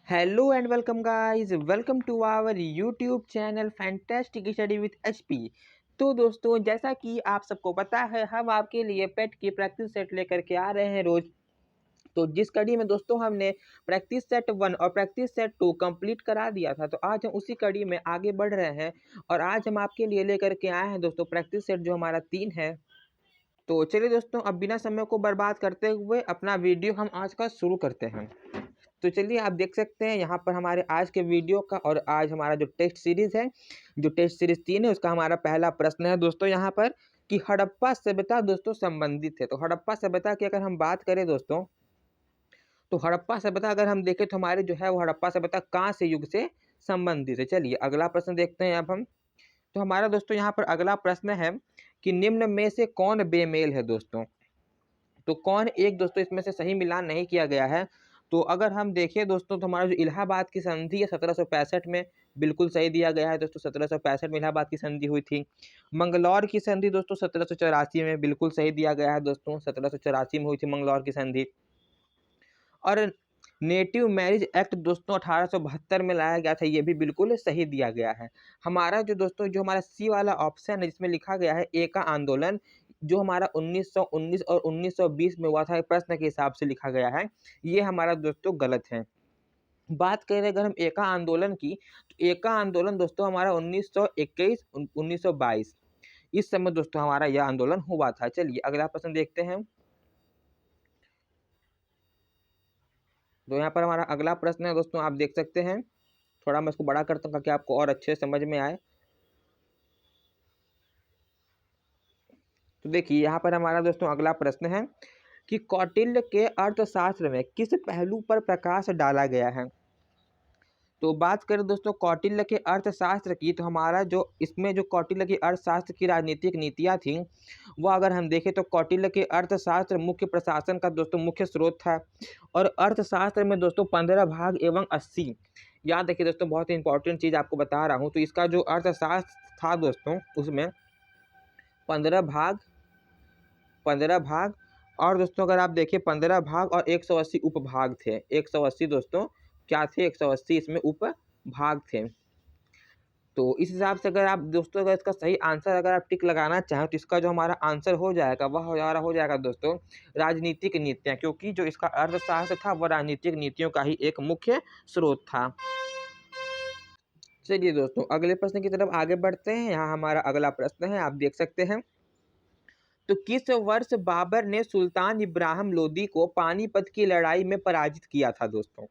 Hello and welcome guys, welcome to our YouTube channel fantastic study with HP. तो दोस्तों, जैसा कि आप सबको पता है, हम आपके लिए पेट की प्रैक्टिस सेट लेकर के आ रहे हैं रोज। तो जिस कड़ी में दोस्तों हमने प्रैक्टिस सेट 1 और प्रैक्टिस सेट 2 कंप्लीट करा दिया था, तो आज हम उसी कड़ी में आगे बढ़ रहे हैं। और आज हम आपके लिए लेकर के आए हैं दोस्तों प्रैक्टिस सेट जो हमारा 3 है। तो चलिए दोस्तों, अब बिना समय को बर्बाद करते हुए अपना वीडियो हम आज का शुरू करते हैं। तो चलिए, आप देख सकते हैं यहाँ पर हमारे आज के वीडियो का, और आज हमारा जो टेस्ट सीरीज है, जो टेस्ट सीरीज 3 है, उसका हमारा पहला प्रश्न है दोस्तों यहाँ पर कि हड़प्पा सभ्यता दोस्तों संबंधित है। तो हड़प्पा सभ्यता की अगर हम बात करें दोस्तों, तो हड़प्पा सभ्यता अगर हम देखें तो हमारे जो है वो हड़प्पा सभ्यता कहाँ से युग से संबंधित है। चलिए अगला प्रश्न देखते हैं अब हम। तो हमारा दोस्तों यहाँ पर अगला प्रश्न है कि निम्न में से कौन बेमेल है दोस्तों। तो कौन एक दोस्तों इसमें से सही मिलान नहीं किया गया है। तो अगर हम देखें दोस्तों, तो हमारा जो इलाहाबाद की संधि है 1765 में, बिल्कुल सही दिया गया है दोस्तों। 1765 में इलाहाबाद की संधि हुई थी। मंगलौर की संधि दोस्तों 1784 में, बिल्कुल सही दिया गया है दोस्तों। 1784 में हुई थी मंगलौर की संधि। और नेटिव मैरिज एक्ट दोस्तों 1872 में लाया गया था, ये भी बिल्कुल सही दिया गया है। हमारा जो दोस्तों, जो हमारा सी वाला ऑप्शन है जिसमें लिखा गया है एका आंदोलन, जो हमारा 1919 और 1920 में हुआ था, प्रश्न के हिसाब से लिखा गया है, ये हमारा दोस्तों गलत है। बात करें अगर हम एका आंदोलन की, तो एका आंदोलन दोस्तों हमारा 1921 1922 इस समय दोस्तों हमारा यह आंदोलन हुआ था। चलिए अगला प्रश्न देखते हैं। तो यहाँ पर हमारा अगला प्रश्न है दोस्तों, आप देख सकते हैं। थोड़ा मैं इसको बड़ा करता हूँ ताकि आपको और अच्छे से समझ में आए। तो देखिए यहाँ पर हमारा दोस्तों अगला प्रश्न है कि कौटिल्य के अर्थशास्त्र में किस पहलू पर प्रकाश डाला गया है। तो बात करें दोस्तों कौटिल्य के अर्थशास्त्र की, तो हमारा जो इसमें जो कौटिल्य के अर्थशास्त्र की राजनीतिक नीतियाँ थीं, वो अगर हम देखें तो कौटिल्य के अर्थशास्त्र मुख्य प्रशासन का दोस्तों मुख्य स्रोत था। और अर्थशास्त्र में दोस्तों 15 भाग एवं 80, याद रखिए दोस्तों, बहुत ही इंपॉर्टेंट चीज़ आपको बता रहा हूँ। तो इसका जो अर्थशास्त्र था दोस्तों, उसमें 15 भाग 15 भाग, और दोस्तों अगर आप देखिए 15 भाग और 180 उपभाग थे। 180 दोस्तों क्या थे, 180 इसमें उपभाग थे। तो इस हिसाब से अगर आप दोस्तों, अगर इसका सही आंसर अगर आप टिक लगाना चाहें, तो इसका जो हमारा आंसर हो जाएगा वह हो जाएगा दोस्तों राजनीतिक नीतियाँ, क्योंकि जो इसका अर्थशास्त्र था वह राजनीतिक नीतियों का ही एक मुख्य स्रोत था। चलिए दोस्तों अगले प्रश्न की तरफ आगे बढ़ते हैं। यहाँ हमारा अगला प्रश्न है, आप देख सकते हैं। तो किस वर्ष बाबर ने सुल्तान इब्राहिम लोदी को पानीपत की लड़ाई में पराजित किया था दोस्तों।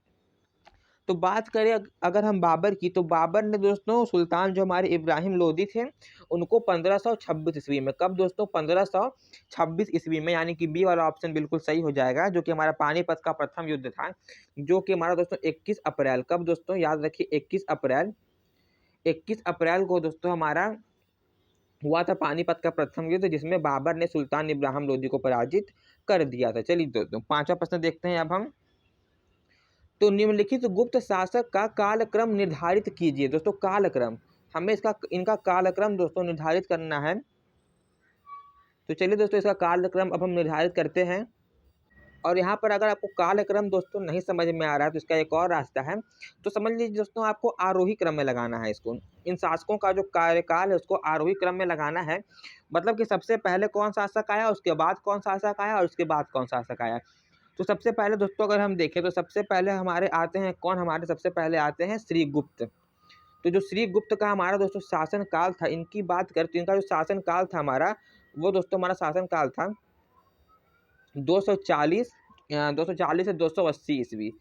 तो बात करें अगर हम बाबर की, तो बाबर ने दोस्तों सुल्तान जो हमारे इब्राहिम लोदी थे, उनको 1526 ईस्वी में, कब दोस्तों 1526 ईस्वी में, यानी कि बी वाला ऑप्शन बिल्कुल सही हो जाएगा, जो कि हमारा पानीपत का प्रथम युद्ध था, जो कि हमारा दोस्तों 21 अप्रैल, कब दोस्तों याद रखिए 21 अप्रैल को दोस्तों हमारा हुआ था पानीपत का प्रथम युद्ध, जिसमें बाबर ने सुल्तान इब्राहिम लोदी को पराजित कर दिया था। चलिए दोस्तों पांचवा प्रश्न देखते हैं अब हम। तो निम्नलिखित गुप्त शासक का कालक्रम निर्धारित कीजिए। दोस्तों कालक्रम, हमें इनका कालक्रम दोस्तों निर्धारित करना है। तो चलिए दोस्तों इसका कालक्रम अब हम निर्धारित करते हैं। और यहाँ पर अगर आपको कालक्रम दोस्तों नहीं समझ में आ रहा है, तो इसका एक और रास्ता है। तो समझ लीजिए दोस्तों, आपको आरोही क्रम में लगाना है इसको। इन शासकों का जो कार्यकाल है उसको आरोही क्रम में लगाना है। मतलब कि सबसे पहले कौन शासक आया, उसके बाद कौन शासक आया, और उसके बाद कौन शासक आया। तो सबसे पहले दोस्तों अगर हम देखें, तो सबसे पहले हमारे आते हैं कौन, हमारे सबसे पहले आते हैं श्रीगुप्त। तो जो श्रीगुप्त का हमारा दोस्तों शासन काल था, इनकी बात करें तो इनका जो शासन काल था हमारा, वो दोस्तों हमारा शासन काल था 240 से 280 ईस्वी।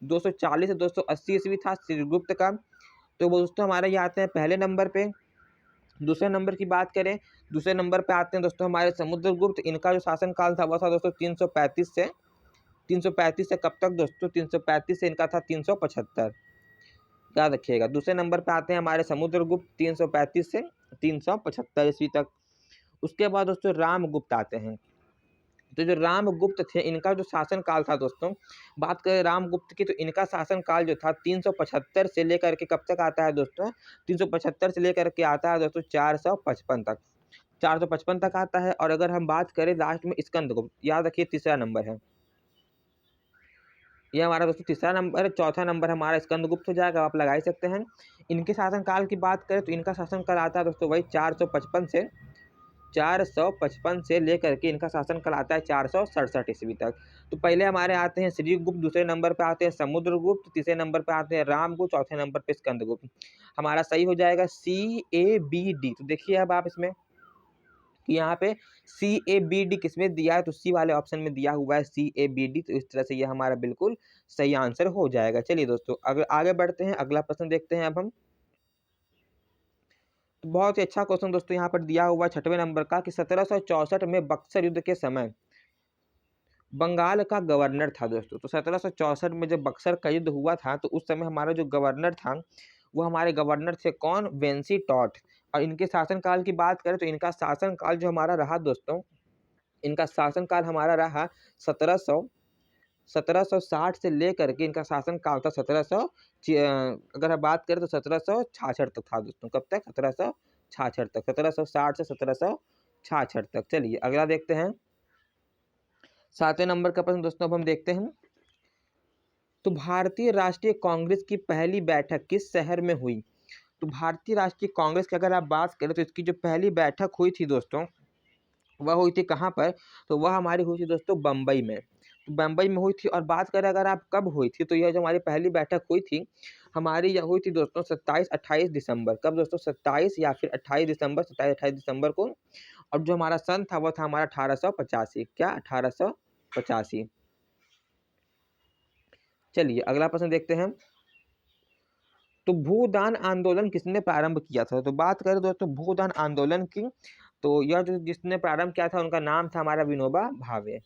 240 से 280 ईस्वी था श्रीगुप्त का। तो वो दोस्तों हमारे ये आते हैं पहले नंबर पे। दूसरे नंबर की बात करें, दूसरे नंबर पे आते हैं दोस्तों हमारे समुद्रगुप्त। इनका जो शासन काल था वह था दोस्तों 335 से कब तक दोस्तों, 335 से इनका था 375, याद रखिएगा। दूसरे नंबर पे आते हैं हमारे समुद्रगुप्त 335 से 375 ईस्वी तक। उसके बाद दोस्तों रामगुप्त आते हैं। तो जो रामगुप्त थे, इनका जो शासन काल था दोस्तों, बात करें रामगुप्त की, तो इनका शासन काल जो था 375 से लेकर के कब तक आता है दोस्तों, 375 से लेकर के आता है दोस्तों 455 तक, 455 तक आता है। और अगर हम बात करें लास्ट में स्कंदगुप्त, याद रखिए तीसरा नंबर है। ये हमारा दोस्तों तीसरा नंबर है। चौथा नंबर हमारा स्कंदगुप्त हो जाएगा, आप लगा ही सकते हैं। इनके शासनकाल की बात करें तो इनका शासनकाल आता है दोस्तों वही 455 से लेकर के इनका शासनकाल आता है 467 ईस्वी तक। तो पहले हमारे आते हैं श्रीगुप्त, दूसरे नंबर पे आते हैं समुद्रगुप्त, तीसरे नंबर पे आते हैं रामगुप्त, चौथे नंबर पे स्कंदगुप्त। हमारा सही हो जाएगा CABD। तो देखिए अब आप इसमें कि यहाँ पे CABD किसमें दिया है, तो सी वाले ऑप्शन में दिया हुआ है CABD। तो इस तरह से ये हमारा बिल्कुल सही आंसर हो जाएगा। चलिए दोस्तों अगर आगे बढ़ते हैं, अगला प्रश्न देखते हैं अब हम। तो बहुत ही अच्छा क्वेश्चन दोस्तों यहाँ पर दिया हुआ है 6वें नंबर का कि 1764 में बक्सर युद्ध के समय बंगाल का गवर्नर था दोस्तों। तो 1764 में जब बक्सर का युद्ध हुआ था तो उस समय हमारा जो गवर्नर था वो हमारे गवर्नर थे कौन, वेंसी टॉट। और इनके शासनकाल की बात करें तो इनका शासनकाल जो हमारा रहा दोस्तों, इनका शासनकाल हमारा रहा 1760 से लेकर के इनका शासनकाल था 1700, अगर हम बात करें तो 1766 तक था दोस्तों। कब तक, 1766 तक, 1760 से 1766 तक। चलिए अगला देखते हैं 7वें नंबर का प्रश्न दोस्तों। अब हम देखते हैं तो भारतीय राष्ट्रीय कांग्रेस की पहली बैठक किस शहर में हुई। तो भारतीय राष्ट्रीय कांग्रेस की अगर आप बात करें तो इसकी जो पहली बैठक हुई थी दोस्तों वह हुई थी कहाँ पर, तो वह हमारी हुई थी दोस्तों बम्बई में। तो बम्बई में हुई थी। और बात करें अगर आप कब हुई थी, तो यह जो हमारी पहली बैठक हुई थी हमारी, यह हुई थी दोस्तों 27-28 दिसंबर। कब दोस्तों, 27 या फिर 28 दिसंबर, 27-28 दिसंबर को। और जो हमारा सन था वह था हमारा 1885। क्या, 1885। चलिए अगला प्रश्न देखते हैं। तो भूदान आंदोलन किसने प्रारंभ किया था। तो बात करें दोस्तों भूदान आंदोलन की, तो यह जो जिसने प्रारंभ किया था उनका नाम था हमारा विनोबा भावे।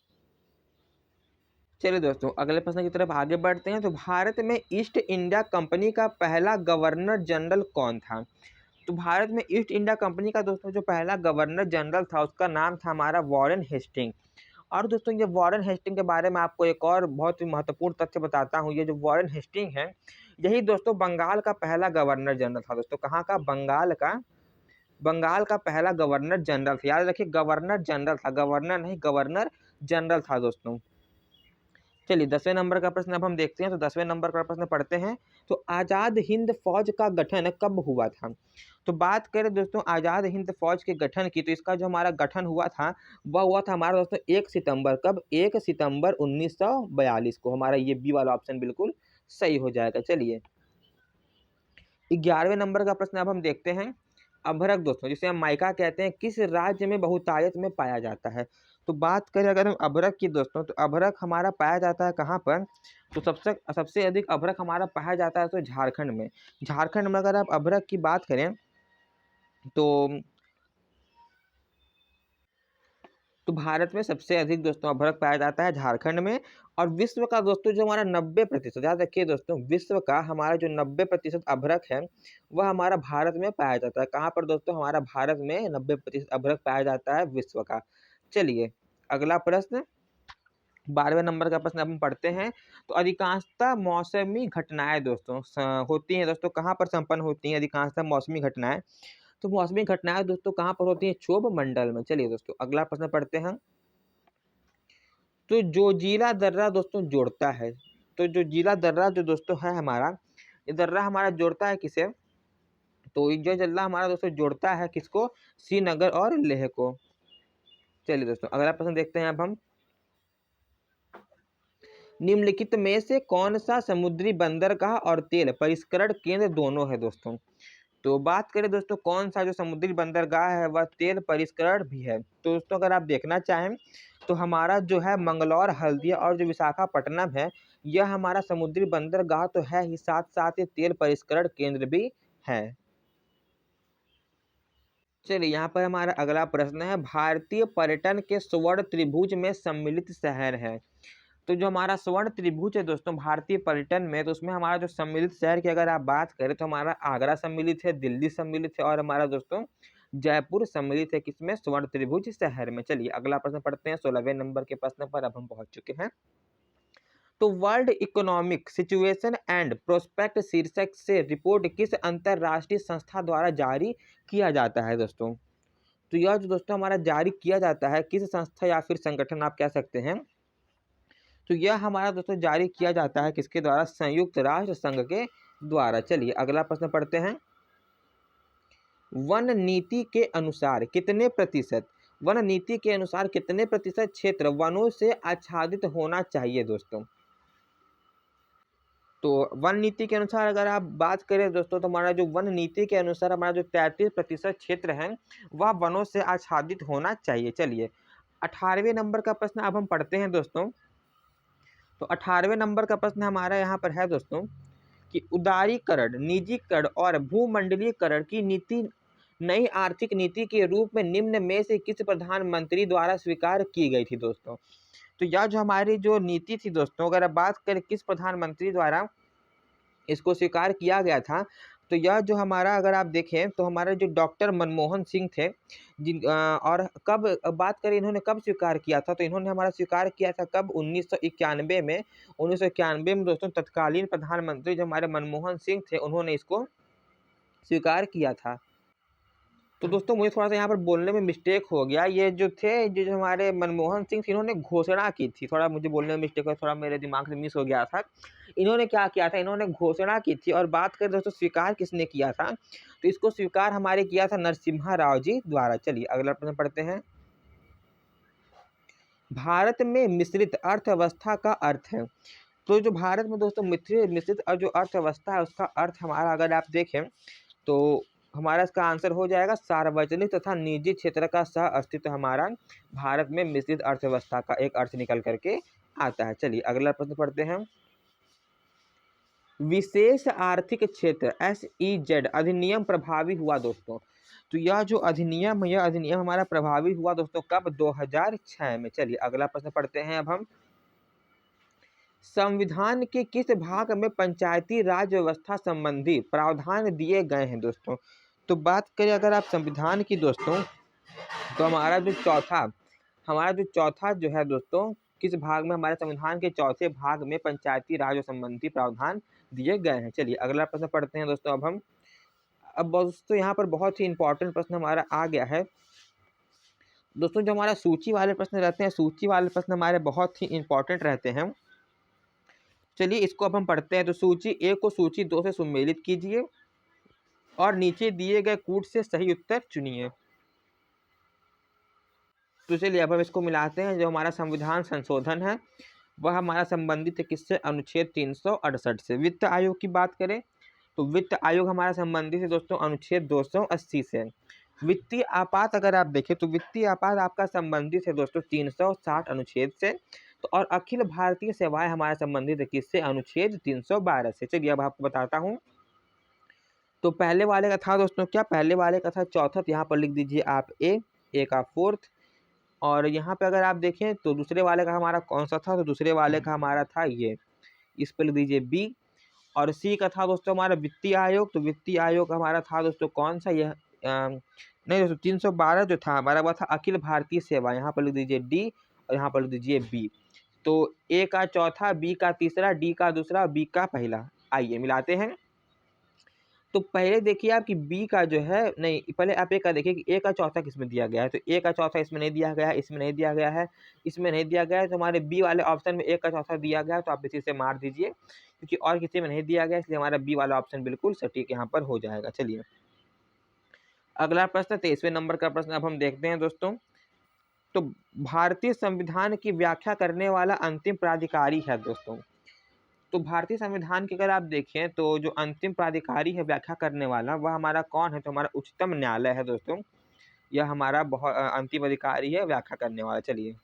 चलिए दोस्तों अगले प्रश्न की तरफ आगे बढ़ते हैं। तो भारत में ईस्ट इंडिया कंपनी का पहला गवर्नर जनरल कौन था। तो भारत में ईस्ट इंडिया कंपनी का दोस्तों जो पहला गवर्नर जनरल था उसका नाम था हमारा वॉरेन हेस्टिंग। और दोस्तों ये वॉरेन हेस्टिंग के बारे में आपको एक और बहुत ही महत्वपूर्ण तथ्य बताता हूँ। ये जो वॉरेन हेस्टिंग है यही दोस्तों बंगाल का पहला गवर्नर जनरल था दोस्तों। कहाँ का, बंगाल का पहला गवर्नर जनरल था। याद रखिए गवर्नर जनरल था, गवर्नर नहीं, गवर्नर जनरल था दोस्तों। चलिए 10वें नंबर का प्रश्न अब हम देखते हैं। तो 10वें नंबर का प्रश्न पढ़ते हैं। तो आज़ाद हिंद फौज का गठन कब हुआ था। तो बात करें दोस्तों आज़ाद हिंद फौज के गठन की, तो इसका जो हमारा गठन हुआ था वह हुआ था हमारा दोस्तों 1 सितंबर। कब, 1 सितंबर 1942 को। हमारा ये बी वाला ऑप्शन बिल्कुल सही हो जाएगा। चलिए 11वें नंबर का प्रश्न अब हम देखते हैं। अभ्रक दोस्तों जिसे हम माइका कहते हैं किस राज्य में बहुतायत में पाया जाता है। तो बात करें अगर हम अभ्रक की दोस्तों, तो अभ्रक हमारा पाया जाता है कहाँ पर, तो सबसे सबसे अधिक अभ्रक हमारा पाया जाता है तो झारखंड में। झारखंड में अगर आप अभ्रक की बात करें तो भारत में सबसे अधिक दोस्तों अभ्रक पाया जाता है झारखंड में। और विश्व का दोस्तों जो हमारा 90%, याद रखिए दोस्तों विश्व का हमारा जो 90% अभ्रक है वह हमारा भारत में पाया जाता है। कहाँ पर दोस्तों, हमारा भारत में 90% अभ्रक पाया जाता है विश्व का। चलिए अगला प्रश्न 12वें नंबर का प्रश्न हम पढ़ते हैं। तो अधिकांशतः मौसमी घटनाएं दोस्तों होती हैं दोस्तों कहाँ पर संपन्न होती हैं अधिकांशतः मौसमी घटनाएं। तो मौसमी घटनाएं दोस्तों कहाँ पर होती हैं, क्षोभ मंडल में। चलिए दोस्तों अगला प्रश्न पढ़ते हैं। तो जो जीला दर्रा दोस्तों जोड़ता है, तो जो जीला दर्रा जो दोस्तों है हमारा, ये दर्रा हमारा जोड़ता है किसे, तो ये जो दर्रा हमारा दोस्तों जोड़ता है किसको, श्रीनगर और लेह को। चलिए दोस्तों अगला प्रश्न देखते हैं अब हम। निम्नलिखित में से कौन सा समुद्री बंदरगाह और तेल परिष्करण केंद्र दोनों है दोस्तों। तो बात करें दोस्तों कौन सा जो समुद्री बंदरगाह है वह तेल परिष्करण भी है। तो दोस्तों अगर आप देखना चाहें तो हमारा जो है मंगलौर, हल्दिया और जो विशाखापट्टनम है यह हमारा समुद्री बंदरगाह तो है ही, साथ साथ ये तेल परिष्करण केंद्र भी है। चलिए यहाँ पर हमारा अगला प्रश्न है, भारतीय पर्यटन के स्वर्ण त्रिभुज में सम्मिलित शहर है। तो जो हमारा स्वर्ण त्रिभुज है दोस्तों भारतीय पर्यटन में, तो उसमें हमारा जो सम्मिलित शहर की अगर आप बात करें तो हमारा आगरा सम्मिलित है, दिल्ली सम्मिलित है और हमारा दोस्तों जयपुर सम्मिलित है किसमें, स्वर्ण त्रिभुज शहर में। चलिए अगला प्रश्न पढ़ते हैं। 16वें नंबर के प्रश्न पर अब हम पहुंच चुके हैं। तो world economic situation and prospect शीर्षक से रिपोर्ट किस अंतरराष्ट्रीय संस्था द्वारा जारी किया जाता है दोस्तों। तो यह जो दोस्तों हमारा जारी किया जाता है किस संस्था या फिर संगठन आप कह सकते हैं, तो यह हमारा दोस्तों जारी किया जाता है किसके द्वारा? संयुक्त राष्ट्र संघ के द्वारा। चलिए अगला प्रश्न पढ़ते हैं। वन नीति के अनुसार कितने प्रतिशत, वन नीति के अनुसार कितने प्रतिशत क्षेत्र वनों से आच्छादित होना चाहिए दोस्तों? तो वन नीति के अनुसार अगर आप बात करें दोस्तों, तो हमारा जो वन नीति के अनुसार हमारा जो 33% क्षेत्र है वह वनों से आच्छादित होना चाहिए। चलिए 18वें नंबर का प्रश्न अब हम पढ़ते हैं दोस्तों। तो 18वें नंबर का प्रश्न हमारा यहाँ पर है दोस्तों कि उदारीकरण, निजीकरण और भूमंडलीकरण की नीति नई आर्थिक नीति के रूप में निम्न में से किस प्रधानमंत्री द्वारा स्वीकार की गई थी दोस्तों? तो यह जो हमारी जो नीति थी दोस्तों, अगर आप बात करें किस प्रधानमंत्री द्वारा इसको स्वीकार किया गया था, तो यह जो हमारा अगर आप देखें तो हमारे जो डॉक्टर मनमोहन सिंह थे, और कब बात करें इन्होंने कब स्वीकार किया था, तो इन्होंने हमारा स्वीकार किया था कब? 1991 में। 1991 में दोस्तों तत्कालीन प्रधानमंत्री जो हमारे मनमोहन सिंह थे उन्होंने इसको स्वीकार किया था। तो दोस्तों मुझे थोड़ा सा यहाँ पर बोलने में मिस्टेक हो गया। ये जो थे जो हमारे मनमोहन सिंह थे, इन्होंने घोषणा की थी, थोड़ा मुझे बोलने में मिस्टेक हो, थोड़ा मेरे दिमाग से मिस हो गया था। इन्होंने क्या किया था? इन्होंने घोषणा की थी। और बात करें दोस्तों स्वीकार किसने किया था, तो इसको स्वीकार हमारे किया था नरसिम्हा राव जी द्वारा। चलिए अगला प्रश्न पढ़ते हैं। भारत में मिश्रित अर्थव्यवस्था का अर्थ है। तो जो भारत में दोस्तों मिश्रित जो अर्थव्यवस्था है उसका अर्थ हमारा अगर आप देखें तो हमारा इसका आंसर हो जाएगा सार्वजनिक तथा निजी क्षेत्र का सह अस्तित्व हमारा भारत में मिश्रित अर्थव्यवस्था का एक अर्थ निकल करके आता है। चलिए अगला प्रश्न पढ़ते हैं। विशेष आर्थिक क्षेत्र SEZ अधिनियम प्रभावी हुआ दोस्तों। तो यह जो अधिनियम है, यह अधिनियम हमारा प्रभावी हुआ दोस्तों कब? 2006 में। चलिए अगला प्रश्न पढ़ते हैं अब हम। संविधान के किस भाग में पंचायती राज व्यवस्था संबंधी प्रावधान दिए गए हैं दोस्तों? तो बात करें अगर आप संविधान की दोस्तों, तो हमारा जो चौथा जो है दोस्तों, किस भाग में? हमारे संविधान के चौथे भाग में पंचायती राज संबंधी प्रावधान दिए गए हैं। चलिए अगला प्रश्न पढ़ते हैं दोस्तों अब हम। अब दोस्तों यहाँ पर बहुत ही इंपॉर्टेंट प्रश्न हमारा आ गया है दोस्तों। जो हमारा सूची वाले प्रश्न रहते हैं, सूची वाले प्रश्न हमारे बहुत ही इंपॉर्टेंट रहते हैं। चलिए इसको अब हम पढ़ते हैं। तो सूची 1 को सूची 2 से सम्मिलित कीजिए और नीचे दिए गए कूट से सही उत्तर चुनिए। तो चलिए अब हम इसको मिलाते हैं। जो हमारा संविधान संशोधन है वह हमारा संबंधित है किससे? अनुच्छेद 368 से। वित्त आयोग की बात करें तो वित्त आयोग हमारा संबंधित है दोस्तों अनुच्छेद 280 से। वित्तीय आपात अगर आप देखें तो वित्तीय आपात आपका संबंधित है दोस्तों 360 अनुच्छेद से। तो और अखिल भारतीय सेवाएं हमारा संबंधित है किससे? अनुच्छेद 312 से। चलिए अब आपको बताता हूँ। तो पहले वाले का था दोस्तों क्या? पहले वाले का था चौथा, यहाँ पर लिख दीजिए आप ए का फोर्थ। और यहाँ पे अगर आप देखें तो दूसरे वाले का हमारा कौन सा था? तो दूसरे वाले का हमारा था ये, इस पर लिख दीजिए बी। और सी का था दोस्तों हमारा वित्तीय आयोग। तो वित्तीय आयोग हमारा था दोस्तों कौन सा? यह नहीं दोस्तों 312 जो था हमारा वह था अखिल भारतीय सेवा। यहाँ पर लिख दीजिए डी और यहाँ पर लिख दीजिए बी। तो ए का चौथा, बी का तीसरा, डी का दूसरा, बी का पहला। आइए मिलाते हैं। तो पहले देखिए आपकी बी का जो है, नहीं पहले आप ए का देखिए कि ए का चौथा किसमें दिया गया है। तो ए का चौथा इसमें नहीं दिया गया है, इसमें नहीं दिया गया है, इसमें नहीं दिया गया है। तो हमारे बी वाले ऑप्शन में ए का चौथा दिया गया है, तो आप इसी से मार दीजिए क्योंकि और किसी में नहीं दिया गया, इसलिए हमारा बी वाला ऑप्शन बिल्कुल सटीक यहाँ पर हो जाएगा। चलिए अगला प्रश्न 23वें नंबर का प्रश्न अब हम देखते हैं दोस्तों। तो भारतीय संविधान की व्याख्या करने वाला अंतिम प्राधिकारी है दोस्तों। तो भारतीय संविधान की अगर आप देखें तो जो अंतिम प्राधिकारी है व्याख्या करने वाला वह हमारा कौन है? तो हमारा उच्चतम न्यायालय है दोस्तों। यह हमारा बहुत अंतिम अधिकारी है व्याख्या करने वाला। चलिए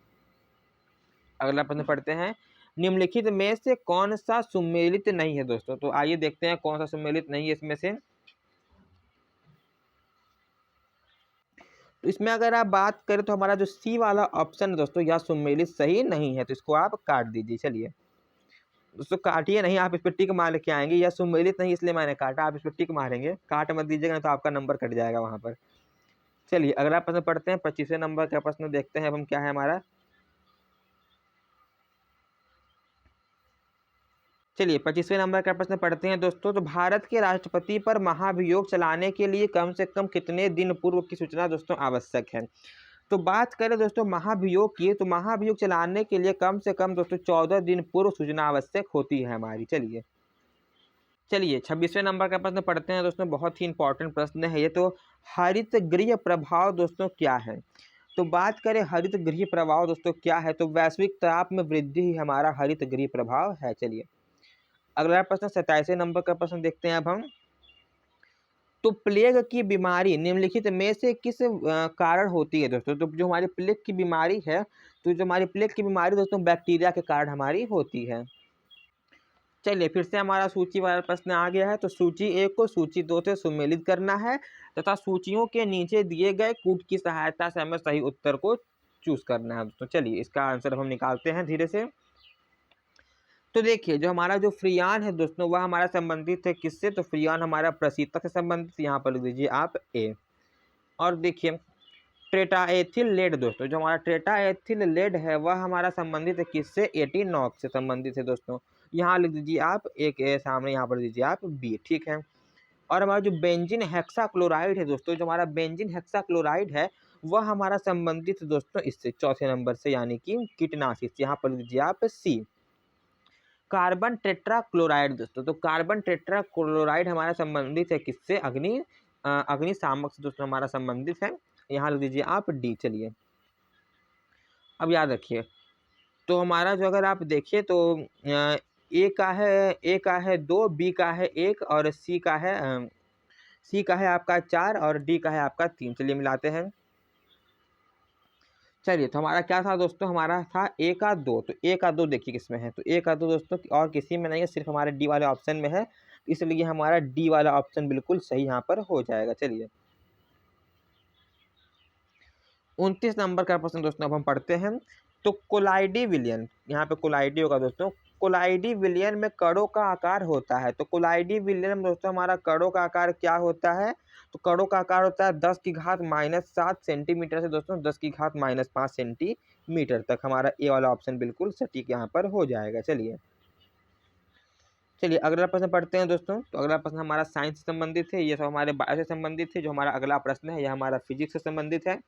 अगला प्रश्न पढ़ते हैं। निम्नलिखित में से कौन सा सुमेलित नहीं है दोस्तों? तो आइए देखते हैं कौन सा सुमेलित नहीं है इसमें से। तो इसमें अगर आप बात करें तो हमारा जो सी वाला ऑप्शन है दोस्तों यह सुमेलित सही नहीं है, तो इसको आप काट दीजिए। चलिए दोस्तों काटिए नहीं, आप इस पर टिक मार के आएंगे। यह सुमेलित नहीं इसलिए मैंने काटा, आप इस पर टिक मारेंगे, काट मत दीजिएगा नहीं तो आपका नंबर कट जाएगा वहां पर। चलिए अगला प्रश्न पढ़ते हैं। 25वें नंबर का प्रश्न देखते हैं अब हम क्या है हमारा। चलिए 25वें नंबर का प्रश्न पढ़ते हैं दोस्तों। तो भारत के राष्ट्रपति पर महाभियोग चलाने के लिए कम से कम कितने दिन पूर्व की सूचना दोस्तों आवश्यक है? तो बात करें दोस्तों महाभियोग की, तो महाभियोग चलाने के लिए कम से कम दोस्तों 14 दिन पूर्व सूचना आवश्यक होती है हमारी। चलिए 26वें नंबर का प्रश्न पढ़ते हैं दोस्तों, बहुत ही इंपॉर्टेंट प्रश्न है ये। तो हरित गृह प्रभाव दोस्तों क्या है? तो बात करें हरित गृह प्रभाव दोस्तों क्या है, तो वैश्विक ताप में वृद्धि ही हमारा हरित गृह प्रभाव है। चलिए अगला प्रश्न 27वें नंबर का प्रश्न देखते हैं अब हम। तो प्लेग की बीमारी निम्नलिखित में से किस कारण होती है दोस्तों? तो जो हमारी प्लेग की बीमारी है, तो जो हमारी प्लेग की बीमारी दोस्तों बैक्टीरिया के कारण हमारी होती है। चलिए फिर से हमारा सूची वाला प्रश्न आ गया है। तो सूची 1 को सूची 2 से सुमेलित करना है तथा सूचियों के नीचे दिए गए कूट की सहायता से हमें सही उत्तर को चूज करना है दोस्तों। चलिए इसका आंसर हम निकालते हैं धीरे से। तो देखिए जो हमारा जो फ्रियान है दोस्तों वह हमारा संबंधित है किससे? तो फ्रियान हमारा प्रशीतक से संबंधित, यहाँ पर लिख दीजिए आप ए। और देखिए ट्रेटाएथिल लेड दोस्तों, जो हमारा ट्रेटाएथिल लेड है वह हमारा संबंधित है किससे? एटीनॉक्स से संबंधित है दोस्तों। यहाँ लिख दीजिए आप एक ए सामने, यहाँ पर दीजिए आप बी, ठीक है। और हमारा जो बेंजीन हेक्साक्लोराइड है दोस्तों, जो हमारा बेंजीन हेक्साक्लोराइड है वह हमारा संबंधित है दोस्तों इससे चौथे नंबर से, यानी कि कीटनाशी से। यहाँ पर लिख दीजिए आप सी। कार्बन टेट्राक्लोराइड दोस्तों, तो कार्बन टेट्राक्लोराइड हमारा संबंधित है किससे? अग्निशामक से दोस्तों हमारा संबंधित है। यहाँ लिख दीजिए आप डी। चलिए अब याद रखिए, तो हमारा जो अगर आप देखिए तो ए का है 2, बी का है 1 और सी का है आपका 4 और डी का है आपका 3। चलिए मिलाते हैं। चलिए तो हमारा क्या था दोस्तों? हमारा था ए का 2। तो ए का 2 देखिए किसमें है? तो ए का 2 दोस्तों और किसी में नहीं है, सिर्फ हमारे डी वाले ऑप्शन में है, इसलिए हमारा डी वाला ऑप्शन बिल्कुल सही यहाँ पर हो जाएगा। चलिए 29 नंबर का प्रश्न दोस्तों अब हम पढ़ते हैं। तो कोलाइडी विलियन, यहाँ पे कोलाइडी होगा दोस्तों। कोलाइडी विलियन में कणों का आकार होता है। तो कोलाइडी विलियन में दोस्तों हमारा कणों का आकार क्या होता है? तो कणों का आकार होता है 10 की घात -7 सेंटीमीटर से दोस्तों 10 की घात -5 सेंटीमीटर तक। हमारा ए वाला ऑप्शन बिल्कुल सटीक यहाँ पर हो जाएगा। चलिए अगला प्रश्न पढ़ते हैं दोस्तों। तो अगला प्रश्न हमारा साइंस से संबंधित है, ये सब हमारे बायो से संबंधित है। जो हमारा अगला प्रश्न है यह हमारा फिजिक्स से संबंधित है।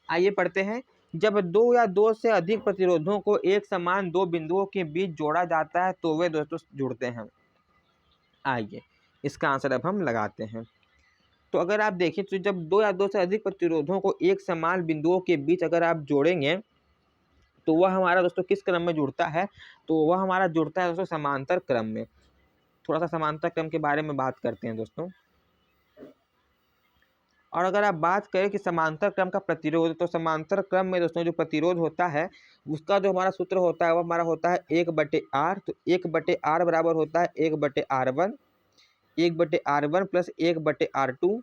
आइए पढ़ते हैं। जब 2 या 2 से अधिक प्रतिरोधों को एक समान 2 बिंदुओं के बीच जोड़ा जाता है तो वे दोस्तों जुड़ते हैं। आइए इसका आंसर अब हम लगाते हैं। तो अगर आप देखें तो जब 2 या 2 से अधिक प्रतिरोधों को एक समान बिंदुओं के बीच अगर आप जोड़ेंगे तो वह हमारा दोस्तों किस क्रम में जुड़ता है? तो वह हमारा जुड़ता है दोस्तों समांतर क्रम में। थोड़ा सा समांतर क्रम के बारे में बात करते हैं दोस्तों। और अगर आप बात करें कि समांतर क्रम का प्रतिरोध, तो समांतर क्रम में दोस्तों जो प्रतिरोध होता है उसका जो हमारा सूत्र होता है वो हमारा होता है 1/r। तो 1/r बराबर होता है 1/r1, 1/r1 plus 1/r2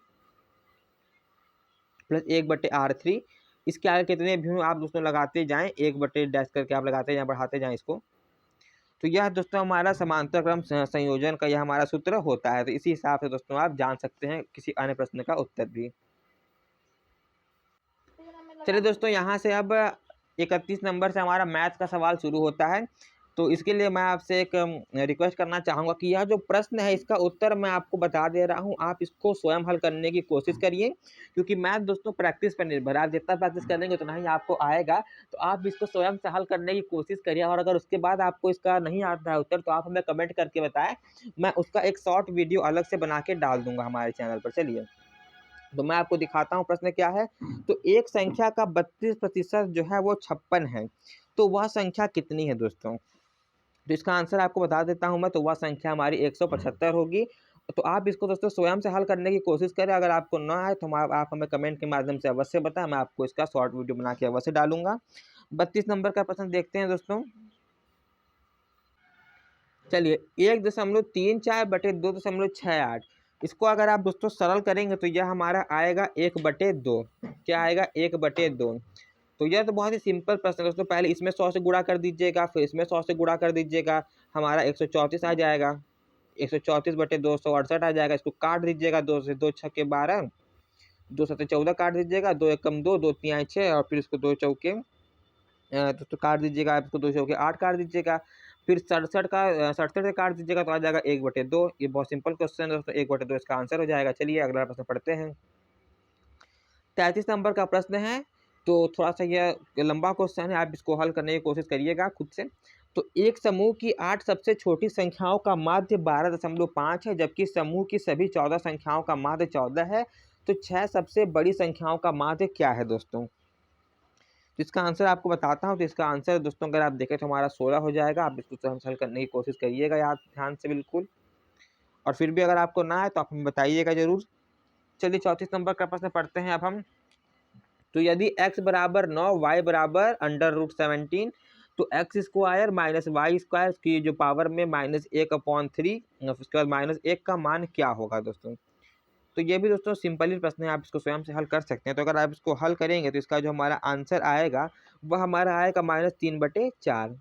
plus 1/r3। इसके आगे कितने भी हो आप दोस्तों लगाते जाएं, 1/डैश करके आप लगाते जाएं, बढ़ाते जाएं इसको। तो यह दोस्तों हमारा समांतर क्रम संयोजन का यह हमारा सूत्र होता है। तो इसी हिसाब से दोस्तों आप जान सकते हैं किसी अन्य प्रश्न का उत्तर भी। चलिए दोस्तों यहाँ से अब 31 नंबर से हमारा मैथ का सवाल शुरू होता है। तो इसके लिए मैं आपसे एक रिक्वेस्ट करना चाहूँगा कि यह जो प्रश्न है इसका उत्तर मैं आपको बता दे रहा हूँ, आप इसको स्वयं हल करने की कोशिश करिए, क्योंकि मैथ दोस्तों प्रैक्टिस पर निर्भर है। आप जितना प्रैक्टिस करेंगे उतना ही आपको आएगा। तो आप इसको स्वयं से हल करने की कोशिश करिए, और अगर उसके बाद आपको इसका नहीं आता है उत्तर तो आप हमें कमेंट करके बताएं, मैं उसका एक शॉर्ट वीडियो अलग से बना के डाल दूंगा हमारे चैनल पर। चलिए तो मैं आपको दिखाता हूँ प्रश्न क्या है। तो एक संख्या का 32% जो है वो 56 है, तो वह संख्या कितनी है दोस्तों? तो इसका आंसर आपको बता देता हूँ मैं। तो वह संख्या हमारी 175 होगी। तो आप इसको दोस्तों स्वयं से हल करने की कोशिश करें। अगर आपको ना आए तो आप हमें कमेंट के माध्यम से अवश्य बताएं, मैं आपको इसका शॉर्ट वीडियो बना के अवश्य डालूंगा। 32 नंबर का प्रश्न देखते हैं दोस्तों। चलिए 1.34/2.68, इसको अगर आप दोस्तों सरल करेंगे तो यह हमारा आएगा 1/2। क्या आएगा? 1/2। तो यह तो बहुत ही सिंपल प्रश्न है दोस्तों। पहले इसमें 100 से गुणा कर दीजिएगा, फिर इसमें 100 से गुणा कर दीजिएगा, हमारा 134 आ जाएगा। 134/268 आ जाएगा। इसको काट दीजिएगा, 2 से 2 छक्के 12, 2 7 14 काट दीजिएगा, 2 एकम 2, 2 तिहाई 6 और फिर इसको 2 चौके तो काट दीजिएगा, आप इसको 2 चौके 8 काट दीजिएगा, फिर 67 से काट दीजिएगा तो आ जाएगा 1/2। ये बहुत सिंपल क्वेश्चन है दोस्तों, 1/2 इसका आंसर हो जाएगा। चलिए अगला प्रश्न पढ़ते हैं। 33 नंबर का प्रश्न है तो थोड़ा सा यह लंबा क्वेश्चन है, आप इसको हल करने की कोशिश करिएगा खुद से। तो एक समूह की 8 सबसे छोटी संख्याओं का माध्य 12.5 है, जबकि समूह की सभी 14 संख्याओं का माध्य 14 है। तो 6 सबसे बड़ी संख्याओं का माध्य क्या है दोस्तों? तो इसका आंसर आपको बताता हूँ। तो इसका आंसर दोस्तों अगर आप देखें तो हमारा 16 हो जाएगा। आप इसको हल करने की कोशिश करिएगा याद ध्यान से बिल्कुल, और फिर भी अगर आपको ना आए तो आप हमें बताइएगा जरूर। चलिए 34 नंबर का प्रश्न पढ़ते हैं अब हम। तो यदि x बराबर 9 y बराबर √17, तो x square minus y square की जो पावर में -1/3, उसके बाद -1 का मान क्या होगा दोस्तों? तो ये भी दोस्तों सिंपल ही प्रश्न है, आप इसको स्वयं से हल कर सकते हैं। तो अगर आप इसको हल करेंगे तो इसका जो हमारा आंसर आएगा वह हमारा आएगा -3/4।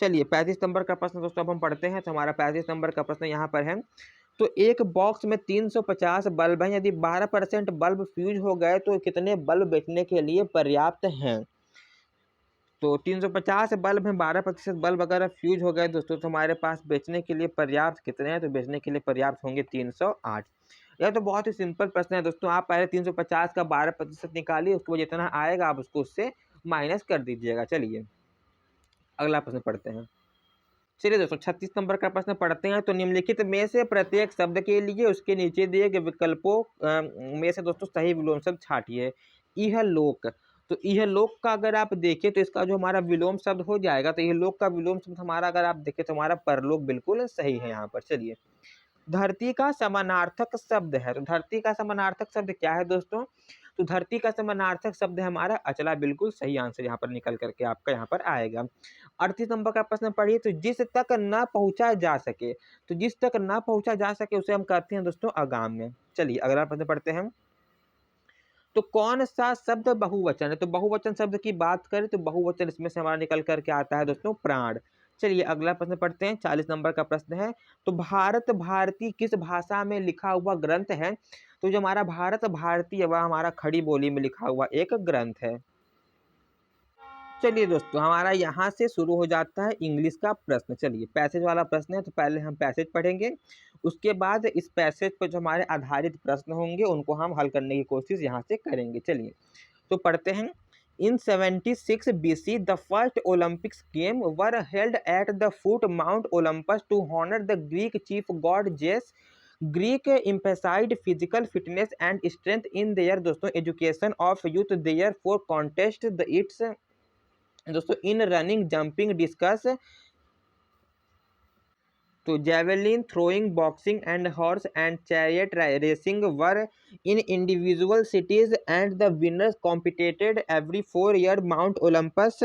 चलिए 35 नंबर का प्रश्न दोस्तों अब हम पढ़ते हैं। तो हमारा 35 नंबर का प्रश्न यहाँ पर है। तो एक बॉक्स में 350 बल्ब हैं, यदि 12% बल्ब फ्यूज हो गए तो कितने बल्ब बेचने के लिए पर्याप्त हैं? तो 350 बल्ब हैं, 12% बल्ब अगर फ्यूज हो गए दोस्तों तो हमारे पास बेचने के लिए पर्याप्त कितने हैं? तो बेचने के लिए पर्याप्त होंगे 308। यह तो बहुत ही सिंपल प्रश्न है दोस्तों। आप पहले 350 का 12% निकालिए, उसके बाद जितना आएगा आप उसको उससे माइनस कर दीजिएगा। चलिए अगला प्रश्न पढ़ते हैं। चलिए दोस्तों 36 नंबर का प्रश्न पढ़ते हैं। तो निम्नलिखित में से प्रत्येक शब्द के लिए उसके नीचे दिए गए विकल्पों में से दोस्तों सही विलोम शब्द छांटिए। यह लोक, तो यह लोक का अगर आप देखें तो इसका जो हमारा विलोम शब्द हो जाएगा, तो यह लोक का विलोम शब्द हमारा अगर आप देखें तो हमारा परलोक बिल्कुल सही है यहाँ पर। चलिए धरती का समानार्थक शब्द है। तो धरती का समानार्थक शब्द क्या है दोस्तों? तो धरती का समानार्थक शब्द है हमारा अचला। बिल्कुल सही आंसर यहाँ पर निकल करके आपका यहाँ पर आएगा। 38 नंबर का प्रश्न पढ़िए। तो जिस तक न पहुंचा जा सके, तो जिस तक न पहुंचा जा सके उसे हम कहते हैं दोस्तों अगाम्य। चलिए अगला प्रश्न पढ़ते हैं। तो कौन सा शब्द बहुवचन है? तो बहुवचन शब्द की बात करें तो बहुवचन इसमें से हमारा निकल करके आता है दोस्तों प्राण। चलिए अगला प्रश्न पढ़ते हैं। 40 नंबर का प्रश्न है। तो भारत भारती किस भाषा में लिखा हुआ ग्रंथ है? तो जो हमारा भारत भारती है वह हमारा खड़ी बोली में लिखा हुआ एक ग्रंथ है। चलिए दोस्तों हमारा यहाँ से शुरू हो जाता है इंग्लिश का प्रश्न। चलिए पैसेज वाला प्रश्न है, तो पहले हम पैसेज पढ़ेंगे, उसके बाद इस पैसेज पर जो हमारे आधारित प्रश्न होंगे उनको हम हल करने की कोशिश यहाँ से करेंगे। चलिए तो पढ़ते हैं। In 76 BC the first Olympics game were held at the foot Mount Olympus to honour the Greek chief god Zeus. Greek emphasised physical fitness and strength in their दोस्तों education of youth their for contest the its दोस्तों in running jumping discus, तो javelin throwing boxing and horse and chariot racing were in individual cities and the winners competed every 4 year Mount Olympus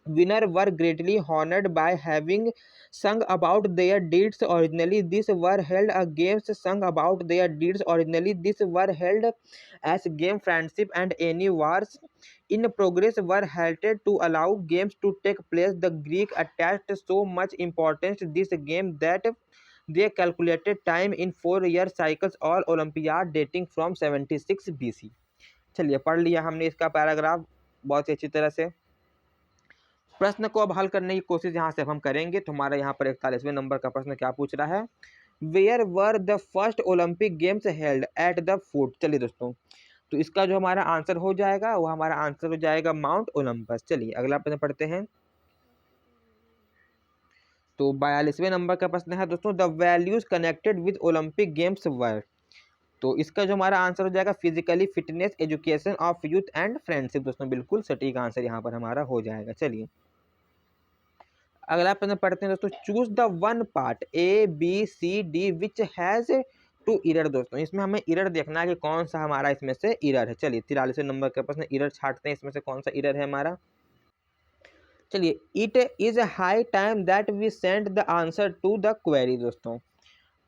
winner were greatly honored by having sung about their deeds originally. These were held a games sung about their deeds originally. These were held as game friendship and any wars in progress were held to allow games to take place. The Greek attached so much importance to this game that they calculated time in 4 year cycles all Olympiad dating from 76 BC। चलिए पढ़ लिया हमने इसका paragraph बहुत ही अच्छी तरह से। प्रश्न को अब हल करने की कोशिश यहाँ से हम करेंगे। तो हमारा यहाँ पर 41वें नंबर का प्रश्न क्या पूछ रहा है? Where were the first Olympic games held at the foot. चलिए दोस्तों तो इसका जो हमारा आंसर हो जाएगा वो हमारा आंसर हो जाएगा माउंट ओलंपस। चलिए अगला प्रश्न पढ़ते हैं। तो 42वें नंबर का प्रश्न है दोस्तों the values connected with Olympic games were. तो इसका जो हमारा आंसर हो जाएगा physically fitness education of youth and friendship. दोस्तों बिल्कुल सटीक आंसर यहाँ पर हमारा हो जाएगा। चलिए अगला प्रश्न पढ़ते हैं दोस्तों। Choose the one part ABCD which has to error. दोस्तों इसमें हमें इरर देखना है कि कौन सा हमारा इसमें से इरर है। चलिए 43वें नंबर का प्रश्न इरर छांटते हैं, इसमें से कौन सा इरर है हमारा। चलिए it is high time that we send the answer to the query. दोस्तों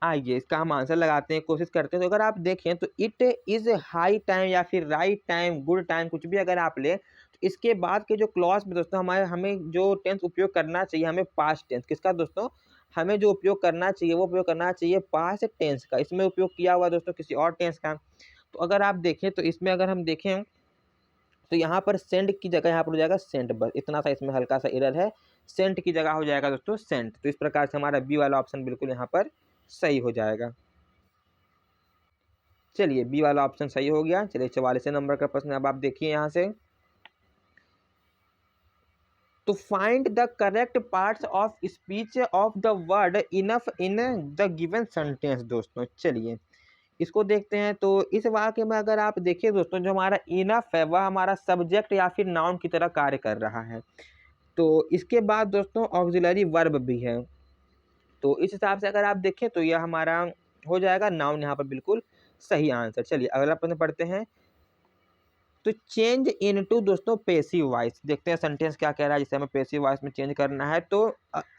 आइए इसका हम आंसर लगाते हैं, कोशिश करते हैं। तो अगर आप देखें तो इट इज हाई टाइम या फिर राइट टाइम गुड टाइम कुछ भी अगर आप ले तो इसके बाद के जो क्लॉज में दोस्तों हमें जो टेंस उपयोग करना चाहिए हमें पास्ट टेंस किसका दोस्तों, हमें जो उपयोग करना चाहिए वो उपयोग करना चाहिए पास्ट टेंस का। इसमें उपयोग किया हुआ दोस्तों किसी और टेंस का। तो अगर आप देखें तो इसमें अगर हम देखें तो यहाँ पर सेंड की जगह यहाँ पर हो जाएगा सेंट। बस इतना सा इसमें हल्का सा एरर है, सेंट की जगह हो जाएगा दोस्तों सेंट। तो इस प्रकार से हमारा बी वाला ऑप्शन बिल्कुल यहाँ पर सही हो जाएगा। चलिए बी वाला ऑप्शन सही हो गया। चलिए 44वें नंबर का प्रश्न अब आप देखिए यहाँ से। तो find the correct parts of speech of the word enough in the given sentence. दोस्तों चलिए इसको देखते हैं। तो इस वाक्य में अगर आप देखिए दोस्तों, जो हमारा इनफ है वह हमारा सब्जेक्ट या फिर नाउन की तरह कार्य कर रहा है। तो इसके बाद दोस्तों ऑक्सिलरी वर्ब भी है। तो इस हिसाब से अगर आप देखें तो यह हमारा हो जाएगा नाउन यहाँ पर बिल्कुल सही आंसर। चलिए अगला प्रश्न पढ़ते हैं। तो चेंज इनटू दोस्तों पेसिव वॉइस, देखते हैं सेंटेंस क्या कह रहा है जिसे हमें पेसिव वॉइस में चेंज करना है। तो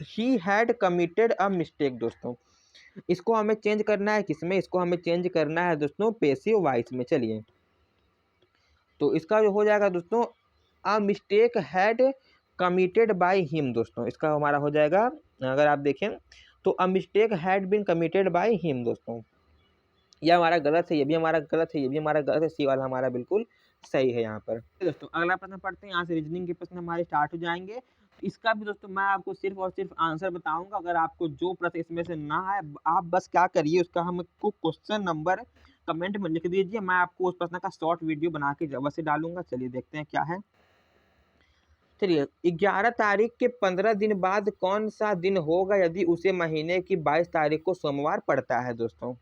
he had committed a mistake. दोस्तों इसको हमें चेंज करना है किसमें, इसको हमें चेंज करना है दोस्तों पेसिव वॉइस में। चलिए तो इसका जो हो जाएगा दोस्तों, a mistake had committed by him. दोस्तों इसका हमारा हो जाएगा, अगर आप देखें तो a mistake had been committed by him. दोस्तों ये हमारा गलत है, ये भी हमारा गलत है, ये भी हमारा गलत है, सी वाला हमारा बिल्कुल सही है यहाँ पर। दोस्तों अगला प्रश्न पढ़ते हैं। यहाँ से रीजनिंग के प्रश्न हमारे स्टार्ट हो जाएंगे। इसका भी दोस्तों मैं आपको सिर्फ और सिर्फ आंसर बताऊंगा। अगर आपको जो प्रश्न इसमें से ना आए, आप बस क्या करिए, उसका हमको क्वेश्चन नंबर कमेंट में लिख दीजिए। मैं आपको उस प्रश्न का शॉर्ट वीडियो बना के जब से डालूंगा। चलिए देखते हैं क्या है। चलिए 11 तारीख के 15 दिन बाद कौन सा दिन होगा यदि उसे महीने की 22 तारीख को सोमवार पड़ता है। दोस्तों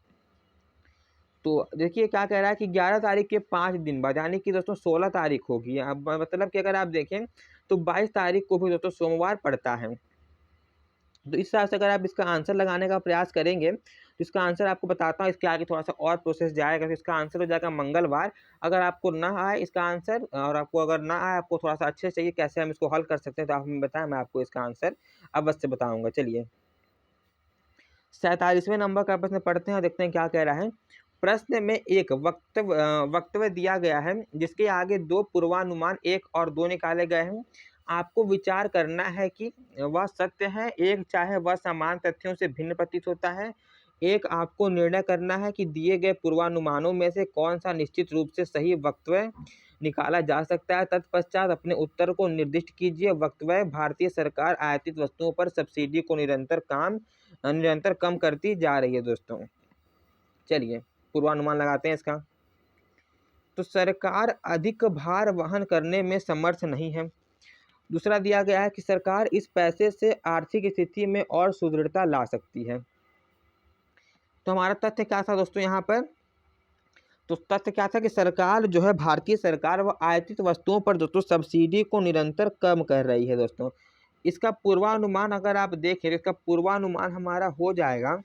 तो देखिए क्या कह रहा है कि 11 तारीख के 5 दिन बाद, यानी कि दोस्तों 16 तारीख होगी। अब मतलब कि अगर आप देखें तो 22 तारीख को भी दोस्तों सोमवार पड़ता है। तो इस हिसाब से अगर आप इसका आंसर लगाने का प्रयास करेंगे तो इसका आंसर आपको बताता हूँ। इसके आगे थोड़ा सा और प्रोसेस जाएगा, तो इसका आंसर हो जाएगा मंगलवार। अगर आपको ना आए इसका आंसर, और आपको अगर ना आए, आपको थोड़ा सा अच्छे से चाहिए कैसे हम इसको हल कर सकते हैं, तो आप हमें बताएं, मैं आपको इसका आंसर अवश्य बताऊंगा। चलिए 47वें नंबर का प्रश्न पढ़ते हैं और देखते हैं क्या कह रहा है। प्रश्न में एक वक्तव्य दिया गया है जिसके आगे दो पूर्वानुमान 1 और 2 निकाले गए हैं। आपको विचार करना है कि वह सत्य है, एक चाहे वह समान तथ्यों से भिन्न प्रतीत होता है। एक आपको निर्णय करना है कि दिए गए पूर्वानुमानों में से कौन सा निश्चित रूप से सही वक्तव्य निकाला जा सकता है। तत्पश्चात अपने उत्तर को निर्दिष्ट कीजिए। वक्तव्य: भारतीय सरकार आयातित वस्तुओं पर सब्सिडी को निरंतर कम करती जा रही है। दोस्तों चलिए पूर्वानुमान लगाते हैं इसका। तो सरकार अधिक भार वहन करने में समर्थ नहीं है। दूसरा दिया गया है कि सरकार इस पैसे से आर्थिक स्थिति में और सुदृढ़ता ला सकती है। तो हमारा तथ्य क्या था दोस्तों यहाँ पर, तो तथ्य क्या था कि सरकार जो है, भारतीय सरकार, वह आयातित वस्तुओं पर दोस्तों सब्सिडी को निरंतर कम कर रही है। दोस्तों इसका पूर्वानुमान अगर आप देखें, इसका पूर्वानुमान हमारा हो जाएगा,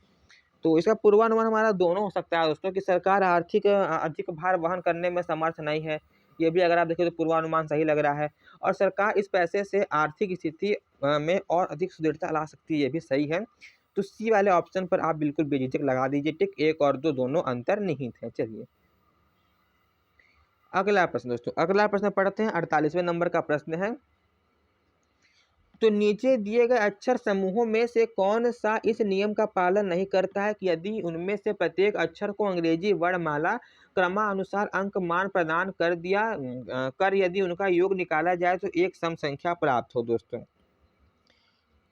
तो इसका पूर्वानुमान हमारा दोनों हो सकता है दोस्तों, कि सरकार अधिक भार वहन करने में समर्थ नहीं है। ये भी अगर आप देखें तो पूर्वानुमान सही लग रहा है। और सरकार इस पैसे से आर्थिक स्थिति में और अधिक सुदृढ़ता ला सकती है, ये भी सही है। तो सी वाले ऑप्शन पर आप बिल्कुल बेझिझक लगा दीजिए टिक। 1 और 2 दोनों अंतर्निहित है। चलिए अगला प्रश्न दोस्तों, अगला प्रश्न पढ़ते हैं। 48वें नंबर का प्रश्न है। तो नीचे दिए गए अक्षर समूहों में से कौन सा इस नियम का पालन नहीं करता है कि यदि उनमें से प्रत्येक अक्षर को अंग्रेजी वर्णमाला क्रमानुसार अंक मान प्रदान कर यदि उनका योग निकाला जाए तो एक सम संख्या प्राप्त हो। दोस्तों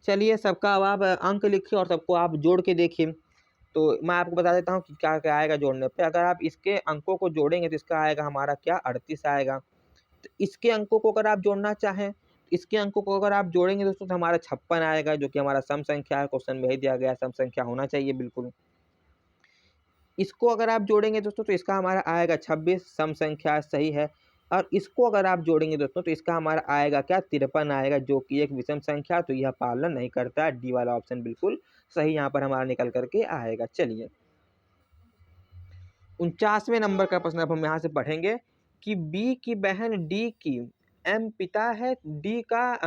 चलिए सबका अब आप अंक लिखिए और सबको आप जोड़ के देखिए। तो मैं आपको बता देता हूँ कि क्या क्या आएगा जोड़ने पे। अगर आप इसके अंकों को जोड़ेंगे तो इसका आएगा हमारा क्या, 38 आएगा। तो इसके अंकों को अगर आप जोड़ना चाहें, इसके अंकों को अगर आप जोड़ेंगे दोस्तों तो हमारा 56 आएगा, जो कि हमारा सम संख्या है। क्वेश्चन में ही दिया गया सम संख्या होना चाहिए बिल्कुल। इसको अगर आप जोड़ेंगे दोस्तों तो इसका हमारा आएगा 26, सम संख्या सही है। और इसको अगर आप जोड़ेंगे दोस्तों तो इसका हमारा आएगा क्या, 53 आएगा, जो कि एक विषम संख्या, तो यह पालन नहीं करता है। डी वाला ऑप्शन बिल्कुल सही यहाँ पर हमारा निकल करके आएगा। चलिए 49वें नंबर का प्रश्न अब हम यहाँ से पढ़ेंगे कि बी की बहन डी की एम पिता है। डी का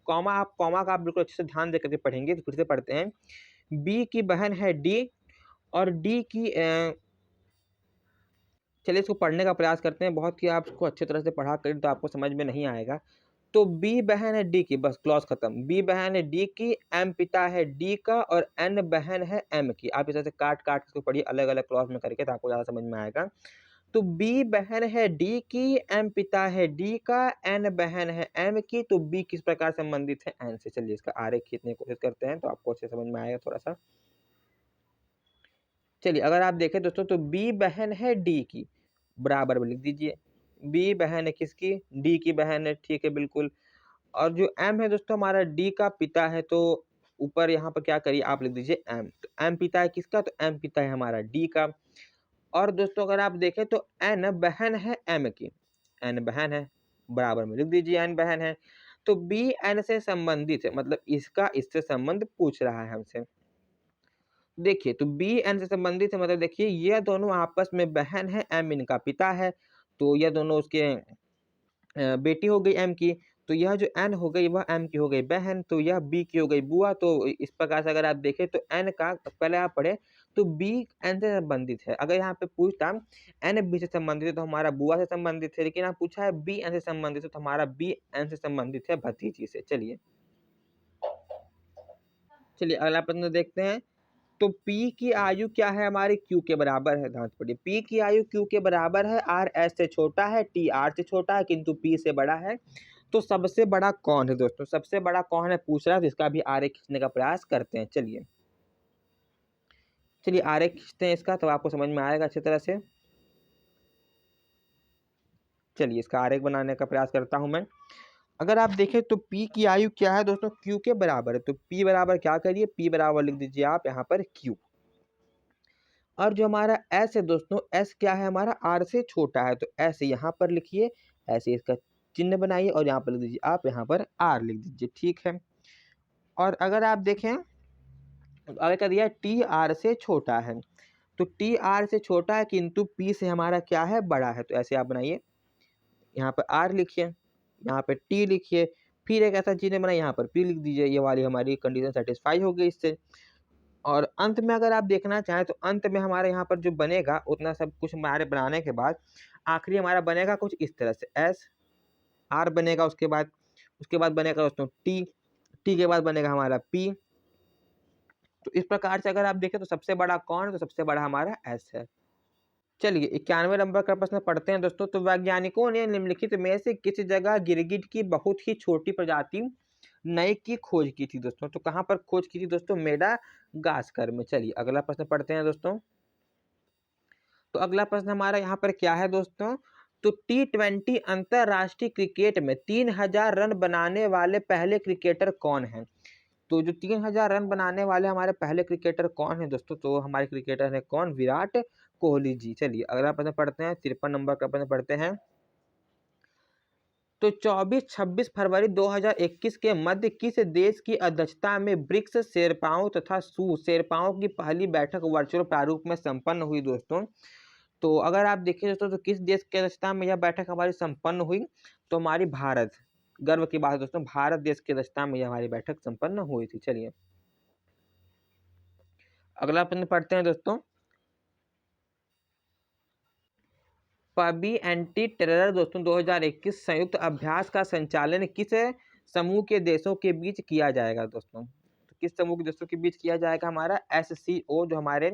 कॉमा का आप बिल्कुल अच्छे से ध्यान दे करके पढ़ेंगे। तो फिर से पढ़ते हैं। बी की बहन है डी और डी की चलिए इसको पढ़ने का प्रयास करते हैं। बहुत ही आप इसको अच्छे तरह से पढ़ा करें तो आपको समझ में नहीं आएगा। तो बी बहन है डी की, बस क्लॉज खत्म। बी बहन है डी की, एम पिता है डी का और एन बहन है एम की। आप इस तरह से काट काट इसको पढ़िए अलग अलग क्लॉज में करके, तो आपको ज़्यादा समझ में आएगा। तो बी बहन है डी की, एम पिता है डी का, एन बहन है एम की। तो बी किस प्रकार संबंधित है एन से। चलिए इसका आरेख खींचने की कोशिश करते हैं तो आपको अच्छे समझ में आएगा थोड़ा सा। चलिए अगर आप देखें दोस्तों तो बी बहन है डी की, बराबर में लिख दीजिए। बी बहन है किसकी? डी की बहन है, ठीक है बिल्कुल। और जो एम है दोस्तों हमारा डी का पिता है, तो ऊपर यहाँ पर क्या करिए आप लिख दीजिए एम। तो एम पिता है किसका? तो एम पिता है हमारा डी का। और दोस्तों अगर आप देखें तो एन बहन है एम की, एन बहन है, बराबर में लिख दीजिए एन बहन है। तो बी एन से संबंधित है, मतलब इसका इससे संबंध पूछ रहा है हमसे। देखिए तो बी एन से संबंधित है, मतलब देखिए ये दोनों आपस में बहन है, एम इनका पिता है, तो ये दोनों उसके बेटी हो गई एम की। तो यह जो एन हो गई वह एम की हो गई बहन, तो यह बी की हो गई बुआ। तो इस प्रकार से अगर आप देखें तो एन का पहले आप पढ़े तो बी एन से संबंधित है। अगर यहाँ पे पूछता एन बी से संबंधित है तो हमारा बुआ से संबंधित है, लेकिन आप पूछा है बी एन से संबंधित है तो हमारा बी एन से संबंधित है भतीजी से। चलिए अगला प्रश्न देखते हैं। तो P की आयु क्या है हमारी? Q के बराबर है। ध्यान से पढ़िए, P की आयु Q के बराबर है, R S से छोटा है, T R से छोटा है, किंतु P से बड़ा है। तो सबसे बड़ा कौन है दोस्तों? सबसे बड़ा कौन है पूछ रहा है, तो इसका भी आरेख खींचने का प्रयास करते हैं। चलिए चलिए आरेख खींचते हैं इसका, तो आपको समझ में आएगा अच्छी तरह से। चलिए इसका आरेख बनाने का प्रयास करता हूं मैं। अगर आप देखें तो P की आयु क्या है दोस्तों? Q के बराबर है। तो P बराबर क्या करिए? P बराबर लिख दीजिए आप यहाँ पर Q। और जो हमारा S है दोस्तों, S क्या है हमारा? R से छोटा है, तो S यहाँ पर लिखिए, ऐसे इसका चिन्ह बनाइए और यहाँ पर लिख दीजिए आप, यहाँ पर R लिख दीजिए, ठीक है। और अगर आप देखें आगे कर दिया टी आर से छोटा है, तो टी आर से छोटा है किंतु पी से हमारा क्या है? बड़ा है। तो ऐसे आप बनाइए, यहाँ पर आर लिखिए, यहाँ पे टी लिखिए, फिर एक ऐसा चिन्ह बनाइए, यहाँ पर पी लिख दीजिए। ये वाली हमारी कंडीशन सेटिस्फाई हो गई इससे। और अंत में अगर आप देखना चाहें तो अंत में हमारे यहाँ पर जो बनेगा उतना सब कुछ हमारे बनाने के बाद आखिरी हमारा बनेगा कुछ इस तरह से, एस आर बनेगा, उसके बाद बनेगा दोस्तों टी, टी के बाद बनेगा हमारा पी। तो इस प्रकार से अगर आप देखें तो सबसे बड़ा कौन है? तो सबसे बड़ा हमारा एस है। चलिए 91 नंबर का प्रश्न पढ़ते हैं दोस्तों। तो वैज्ञानिकों ने निम्नलिखित में से किस जगह गिरगिट की बहुत ही छोटी प्रजाति नए की खोज की थी दोस्तों? तो कहाँ पर खोज की थी दोस्तों? मेडागास्कर में। चलिए अगला प्रश्न पढ़ते हैं दोस्तों। तो अगला प्रश्न हमारा यहाँ पर क्या है दोस्तों? तो T20 अंतरराष्ट्रीय क्रिकेट में 3000 रन बनाने वाले पहले क्रिकेटर कौन है? तो जो 3000 रन बनाने वाले हमारे पहले क्रिकेटर कौन है दोस्तों? तो हमारे क्रिकेटर है कौन? विराट कोहली जी। चलिए अगला प्रश्न पढ़ते हैं, 53 नंबर का प्रश्न पढ़ते हैं। तो 24-26 फरवरी 2021 के मध्य किस देश की अध्यक्षता में ब्रिक्स शेरपाओं तथा सू शेरपाओं की पहली बैठक वर्चुअल प्रारूप में संपन्न हुई दोस्तों? तो अगर आप देखिए दोस्तों तो किस देश की अध्यक्षता में यह बैठक हमारी संपन्न हुई? तो हमारी भारत, गर्व की बात है दोस्तों, भारत देश की अध्यक्षता में यह हमारी बैठक संपन्न हुई थी। चलिए अगला प्रश्न पढ़ते हैं दोस्तों। पबी एंटी टेरर दोस्तों 2021 संयुक्त अभ्यास का संचालन किस समूह के देशों के बीच किया जाएगा दोस्तों? तो किस समूह के देशों के बीच किया जाएगा? हमारा SCO जो हमारे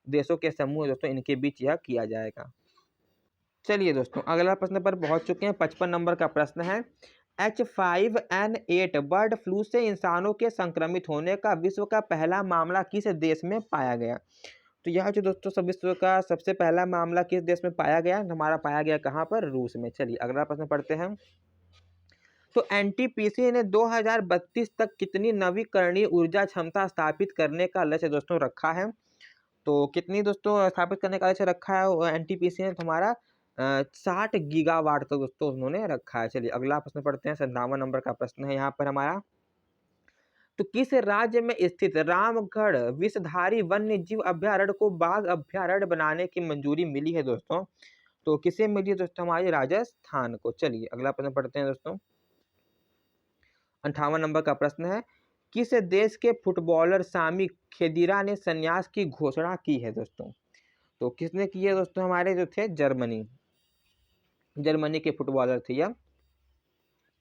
देशों के समूह है दोस्तों, इनके बीच यह किया जाएगा। चलिए दोस्तों अगला प्रश्न पर पहुंच चुके हैं। 55 नंबर का प्रश्न है, H5N8 बर्ड फ्लू से इंसानों के संक्रमित होने का विश्व का पहला मामला किस देश में पाया गया? तो यह जो दोस्तों सब विश्व का सबसे पहला मामला किस देश में पाया गया? हमारा पाया गया कहाँ पर? रूस में। चलिए अगला प्रश्न पढ़ते हैं। तो एनटीपीसी ने 2032 तक कितनी नवीकरणीय ऊर्जा क्षमता स्थापित करने का लक्ष्य दोस्तों रखा है? तो कितनी दोस्तों स्थापित करने का लक्ष्य रखा है एनटीपीसी ने? तो हमारा 60 गीगावाट तक दोस्तों उन्होंने रखा है। चलिए अगला प्रश्न पढ़ते हैं। 57 नंबर का प्रश्न है यहाँ पर हमारा। तो किस राज्य में स्थित रामगढ़ विषधारी वन्य जीव अभ्यारण्य को बाघ अभ्यारण्य बनाने की मंजूरी मिली है दोस्तों? तो किसे मिली है दोस्तों? हमारे राजस्थान को। चलिए अगला प्रश्न पढ़ते हैं दोस्तों। 58 नंबर का प्रश्न है, किस देश के फुटबॉलर सामी खेदिरा ने संन्यास की घोषणा की है दोस्तों? तो किसने की है दोस्तों? हमारे जो थे जर्मनी के फुटबॉलर थे यह।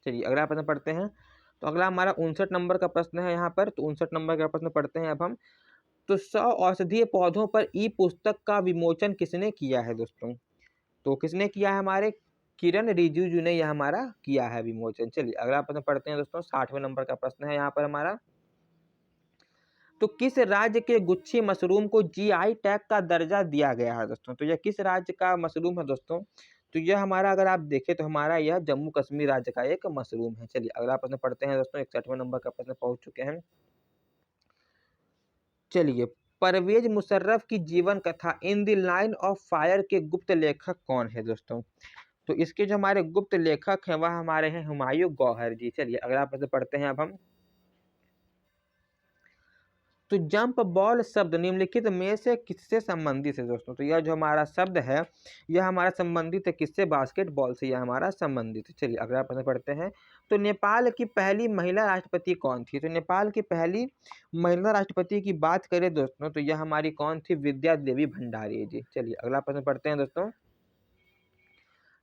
चलिए अगला प्रश्न पढ़ते हैं। तो अगला हमारा 59 नंबर का प्रश्न है यहाँ पर। तो 59 नंबर का प्रश्न पढ़ते हैं अब हम। तो 100 औषधीय पौधों पर ई पुस्तक का विमोचन किसने किया है दोस्तों? तो किसने किया है? हमारे किरण रिजिजू ने यह हमारा किया है विमोचन। चलिए अगला प्रश्न पढ़ते हैं दोस्तों। 60वें नंबर का प्रश्न है यहाँ पर हमारा। तो किस राज्य के गुच्छी मशरूम को जीआई टैग का दर्जा दिया गया है दोस्तों? तो यह किस राज्य का मशरूम है दोस्तों? तो यह हमारा, अगर आप देखें तो हमारा यह जम्मू कश्मीर राज्य का एक मशरूम है। चलिए अगला प्रश्न पढ़ते हैं दोस्तों, 61वें नंबर का प्रश्न पहुंच चुके हैं। चलिए, परवेज मुशर्रफ की जीवन कथा in the line of fire के गुप्त लेखक कौन है दोस्तों? तो इसके जो हमारे गुप्त लेखक हैं वह हमारे हैं हुमायूं गौहर जी। चलिए अगला प्रश्न पढ़ते हैं अब हम। तो जंप बॉल शब्द निम्नलिखित में से किससे संबंधित है दोस्तों? तो यह जो हमारा शब्द है यह हमारा संबंधित है किससे? बास्केटबॉल से यह हमारा संबंधित है। चलिए अगला प्रश्न पढ़ते हैं। तो नेपाल की पहली महिला राष्ट्रपति कौन थी? तो नेपाल की पहली महिला राष्ट्रपति की बात करें दोस्तों तो यह हमारी कौन थी? विद्या देवी भंडारी जी। चलिए अगला प्रश्न पढ़ते हैं दोस्तों।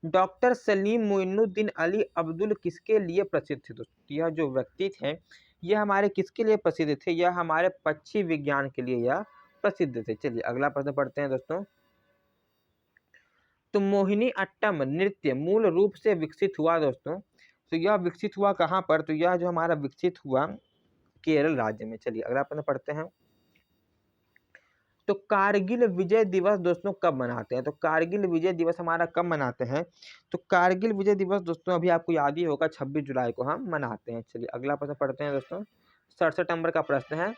डॉक्टर सलीम मोइनुद्दीन अली अब्दुल किसके लिए प्रसिद्ध थे दोस्तों? यह जो व्यक्ति थे यह हमारे किसके लिए प्रसिद्ध थे? यह हमारे पक्षी विज्ञान के लिए यह प्रसिद्ध थे। चलिए अगला प्रश्न पढ़ते हैं दोस्तों। तो मोहिनी अट्टम नृत्य मूल रूप से विकसित हुआ दोस्तों, तो यह विकसित हुआ कहाँ पर? तो यह जो हमारा विकसित हुआ केरल राज्य में। चलिए अगला प्रश्न पढ़ते हैं। तो कारगिल विजय दिवस दोस्तों कब मनाते हैं? तो कारगिल विजय दिवस हमारा कब मनाते हैं? तो कारगिल विजय दिवस दोस्तों अभी आपको याद ही होगा 26 जुलाई को हम मनाते हैं। चलिए अगला प्रश्न पढ़ते हैं दोस्तों। 67 नंबर का प्रश्न है।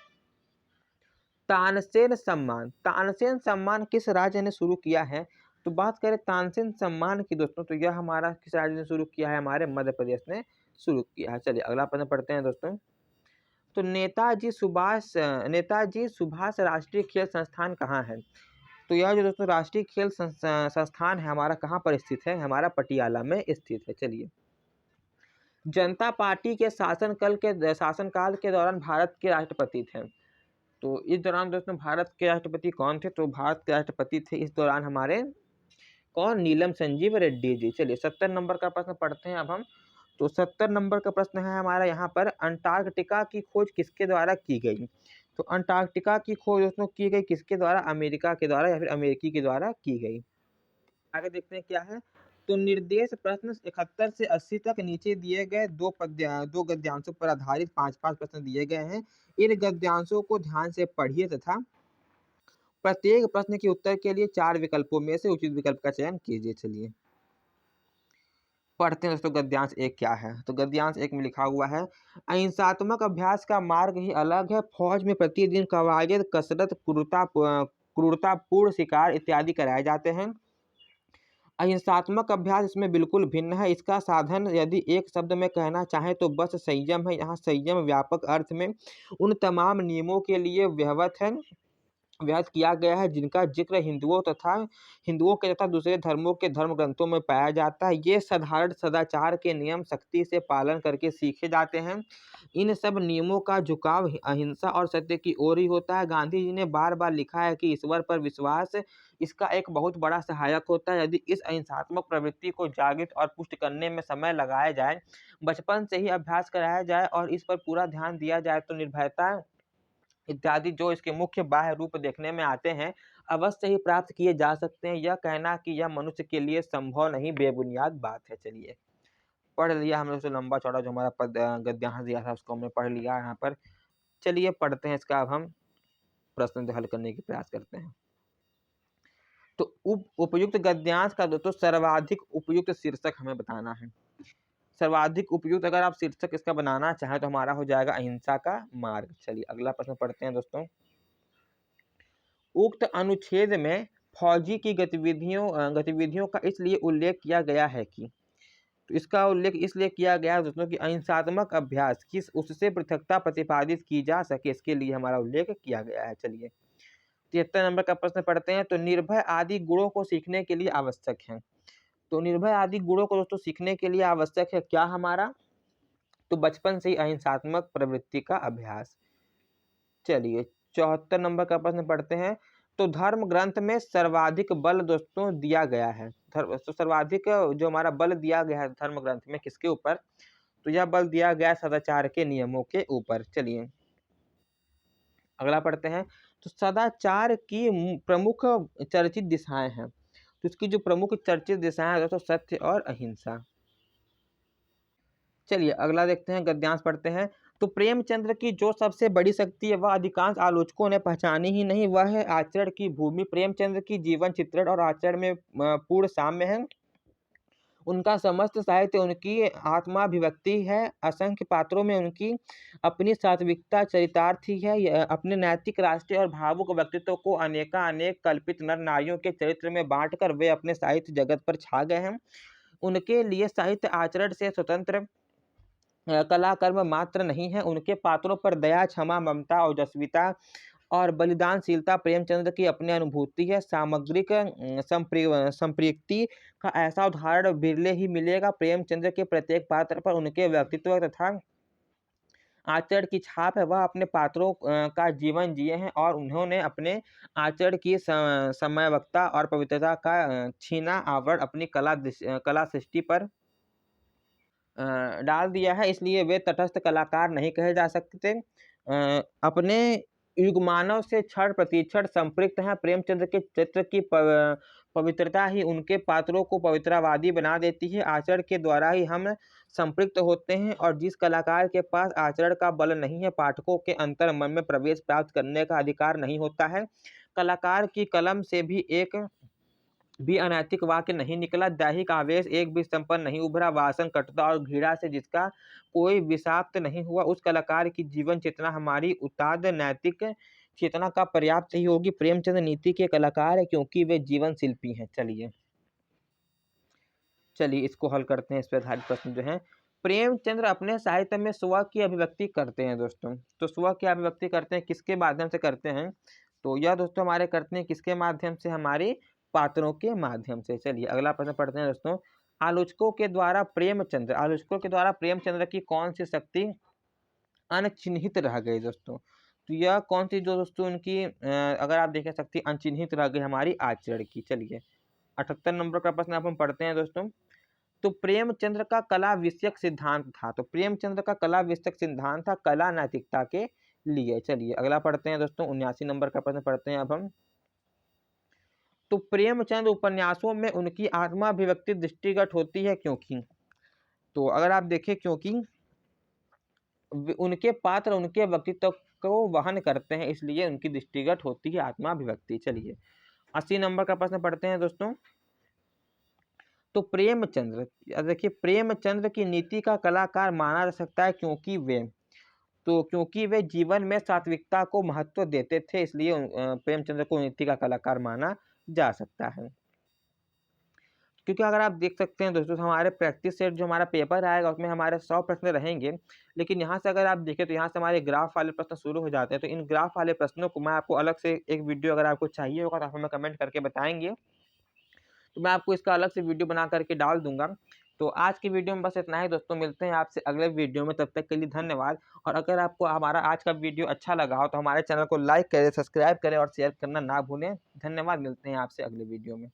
तानसेन सम्मान, तानसेन सम्मान किस राज्य ने शुरू किया है? तो बात करें तानसेन सम्मान की दोस्तों तो यह हमारा किस राज्य ने शुरू किया है? हमारे मध्य प्रदेश ने शुरू किया है। चलिए अगला प्रश्न पढ़ते हैं दोस्तों। तो नेताजी सुभाष राष्ट्रीय खेल संस्थान कहाँ है? तो यह जो दोस्तों राष्ट्रीय खेल संस्थान है हमारा कहाँ पर स्थित है? हमारा पटियाला में स्थित है। चलिए, जनता पार्टी के शासनकाल के दौरान भारत के राष्ट्रपति थे। तो इस दौरान दोस्तों भारत के राष्ट्रपति कौन थे? तो भारत के राष्ट्रपति थे इस दौरान हमारे कौन? नीलम संजीव रेड्डी जी। चलिए 70 नंबर का प्रश्न पढ़ते हैं अब हम। तो 70 नंबर का प्रश्न है हमारा यहाँ पर, अंटार्कटिका की खोज किसके द्वारा की गई? तो अंटार्कटिका की खोज दोस्तों की गई किसके द्वारा? अमेरिका के द्वारा या फिर अमेरिकी के द्वारा की गई। आगे देखते हैं क्या है। तो निर्देश प्रश्न 71 से 80 तक नीचे दिए गए दो गद्यांशों पर आधारित 5-5 प्रश्न दिए गए हैं। इन गद्यांशों को ध्यान से पढ़िए तथा प्रत्येक प्रश्न के उत्तर के लिए 4 विकल्पों में से उचित विकल्प का चयन कीजिए। चलिए पढ़ते हैं दोस्तों गद्यांश एक क्या है। तो गद्यांश एक में लिखा हुआ है, अहिंसात्मक अभ्यास का मार्ग ही अलग है। फौज में प्रतिदिन कवायद, कसरत, क्रूरतापूर्ण शिकार इत्यादि कराए जाते हैं। अहिंसात्मक अभ्यास इसमें बिल्कुल भिन्न है। इसका साधन यदि एक शब्द में कहना चाहें तो बस संयम है। यहाँ संयम व्यापक अर्थ में उन तमाम नियमों के लिए व्यक्त किया गया है जिनका जिक्र हिंदुओं के तथा दूसरे धर्मों के धर्म ग्रंथों में पाया जाता है। ये साधारण सदाचार के नियम सख्ती से पालन करके सीखे जाते हैं। इन सब नियमों का झुकाव अहिंसा और सत्य की ओर ही होता है। गांधी जी ने बार बार लिखा है कि ईश्वर पर विश्वास इसका एक बहुत बड़ा सहायक होता है। यदि इस अहिंसात्मक प्रवृत्ति को जागृत और पुष्ट करने में समय लगाया जाए, बचपन से ही अभ्यास कराया जाए और इस पर पूरा ध्यान दिया जाए तो निर्भयता इत्यादि जो इसके मुख्य बाह्य रूप देखने में आते हैं अवश्य ही प्राप्त किए जा सकते हैं। यह कहना कि यह मनुष्य के लिए संभव नहीं बेबुनियाद बात है। चलिए पढ़ लिया हमने उससे लंबा चौड़ा जो हमारा गद्यांश दिया था उसको हमने पढ़ लिया यहाँ पर। चलिए पढ़ते हैं इसका अब हम प्रश्न हल करने की प्रयास करते हैं। तो उपयुक्त गद्यांश का दोस्तों सर्वाधिक उपयुक्त शीर्षक हमें बताना है। सर्वाधिक उपयुक्त अगर आप शीर्षक इसका बनाना चाहें तो हमारा हो जाएगा अहिंसा का मार्ग। चलिए अगला प्रश्न पढ़ते हैं दोस्तों। उक्त अनुच्छेद में फौजी की गतिविधियों का इसलिए उल्लेख किया गया है कि, तो इसका उल्लेख इसलिए किया गया है दोस्तों कि अहिंसात्मक अभ्यास किस उससे पृथकता प्रतिपादित की जा सके, इसके लिए हमारा उल्लेख किया गया है। चलिए 73 नंबर का प्रश्न पढ़ते हैं। तो निर्भय आदि गुणों को सीखने के लिए आवश्यक है। तो निर्भय आदि गुणों को दोस्तों सीखने के लिए आवश्यक है क्या हमारा? तो बचपन से ही अहिंसात्मक प्रवृत्ति का अभ्यास। चलिए 74 नंबर का प्रश्न पढ़ते हैं। तो धर्म ग्रंथ में सर्वाधिक बल दोस्तों दिया गया है। तो सर्वाधिक जो हमारा बल दिया गया है धर्म ग्रंथ में किसके ऊपर? तो यह बल दिया गया है सदाचार के नियमों के ऊपर। चलिए अगला पढ़ते हैं। तो सदाचार की प्रमुख चर्चित दिशाएं हैं। तो इसकी जो प्रमुख चर्चित दिशाएं हैं दोस्तों सत्य और अहिंसा। चलिए अगला देखते हैं गद्यांश पढ़ते हैं। तो प्रेमचंद्र की जो सबसे बड़ी शक्ति है वह अधिकांश आलोचकों ने पहचानी ही नहीं, वह है आचरण की भूमि। प्रेमचंद्र की जीवन चित्रण और आचरण में पूर्ण साम्य है। उनका समस्त साहित्य उनकी आत्माभिव्यक्ति है। असंख्य पात्रों में उनकी अपनी सात्विकता चरितार्थ ही है। अपने नैतिक, राष्ट्रीय और भावुक व्यक्तित्व को अनेक कल्पित नर नारियों के चरित्र में बांटकर वे अपने साहित्य जगत पर छा गए हैं। उनके लिए साहित्य आचरण से स्वतंत्र कला कर्म मात्र नहीं है। उनके पात्रों पर दया, क्षमा, ममता, ओजस्विता और बलिदानशीलता प्रेमचंद्र की अपनी अनुभूति है। सामग्रिक संप्रयुक्ति का ऐसा उदाहरण बिरले ही मिलेगा। प्रेमचंद्र के प्रत्येक पात्र पर उनके व्यक्तित्व तथा आचरण की छाप है। वह अपने पात्रों का जीवन जिए हैं और उन्होंने अपने आचरण की समयवक्ता और पवित्रता का छीना आवरण अपनी कला सृष्टि पर डाल दिया है। इसलिए वे तटस्थ कलाकार नहीं कहे जा सकते। अपने युगमानव से क्षण प्रतिक्षण संपृक्त हैं। प्रेमचंद्र के चित्र की पवित्रता ही उनके पात्रों को पवित्रवादी बना देती है। आचरण के द्वारा ही हम संपृक्त होते हैं और जिस कलाकार के पास आचरण का बल नहीं है, पाठकों के अंतर मन में प्रवेश प्राप्त करने का अधिकार नहीं होता है। कलाकार की कलम से भी अनैतिक वाक्य नहीं निकला। दैहिक आवेश एक भी संपन्न नहीं उभरा। वासन, कटुता और घृणा से जिसका कोई विषाक्त नहीं हुआ, उस कलाकार की जीवन चेतना हमारी उताद नैतिक चेतना का पर्याप्त ही होगी। प्रेमचंद्र नीति के कलाकार है क्योंकि वे जीवन शिल्पी हैं। चलिए इसको हल करते हैं। इस पर आधारित प्रश्न जो है, प्रेमचंद्र अपने साहित्य में स्व की अभिव्यक्ति करते हैं दोस्तों। तो स्व की अभिव्यक्ति करते हैं किसके माध्यम से करते हैं? तो यह दोस्तों हमारे करते हैं किसके माध्यम से? हमारे पात्रों के माध्यम से। चलिए अगला प्रश्न पढ़ते हैं दोस्तों। आलोचकों के द्वारा प्रेमचंद्र की कौन सी शक्ति अनचिन्हित रह गई दोस्तों? तो यह कौन सी जो दोस्तों उनकी अगर आप देखें शक्ति अनचिन्हित रह गई हमारी आचरण की। चलिए 78 नंबर का प्रश्न आप हम पढ़ते हैं दोस्तों। तो प्रेमचंद्र का कला विषयक सिद्धांत था। तो प्रेमचंद्र का कला विषयक सिद्धांत था कला नैतिकता के लिए। चलिए अगला पढ़ते हैं दोस्तों। 79 नंबर का प्रश्न पढ़ते हैं अब हम। तो प्रेमचंद उपन्यासों में उनकी आत्माभिव्यक्ति दृष्टिगत होती है क्योंकि, तो अगर आप देखें क्योंकि उनके पात्र उनके व्यक्तित्व को वहन करते हैं, इसलिए उनकी दृष्टिगत होती है आत्माभिव्यक्ति। चलिए 80 नंबर का प्रश्न पढ़ते हैं दोस्तों। तो प्रेमचंद्र, देखिए प्रेमचंद्र की नीति का कलाकार माना जा सकता है क्योंकि वे जीवन में सात्विकता को महत्व देते थे, इसलिए प्रेमचंद्र को नीति का कलाकार माना जा सकता है। क्योंकि अगर आप देख सकते हैं दोस्तों, हमारे प्रैक्टिस सेट जो हमारा पेपर आएगा उसमें हमारे 100 प्रश्न रहेंगे, लेकिन यहाँ से अगर आप देखें तो यहाँ से हमारे ग्राफ वाले प्रश्न शुरू हो जाते हैं। तो इन ग्राफ वाले प्रश्नों को मैं आपको अलग से एक वीडियो अगर आपको चाहिए होगा तो आप हमें कमेंट करके बताएंगे, तो मैं आपको इसका अलग से वीडियो बना करके डाल दूंगा। तो आज की वीडियो में बस इतना ही दोस्तों, मिलते हैं आपसे अगले वीडियो में। तब तक के लिए धन्यवाद। और अगर आपको हमारा आज का वीडियो अच्छा लगा हो तो हमारे चैनल को लाइक करें, सब्सक्राइब करें और शेयर करना ना भूलें। धन्यवाद। मिलते हैं आपसे अगले वीडियो में।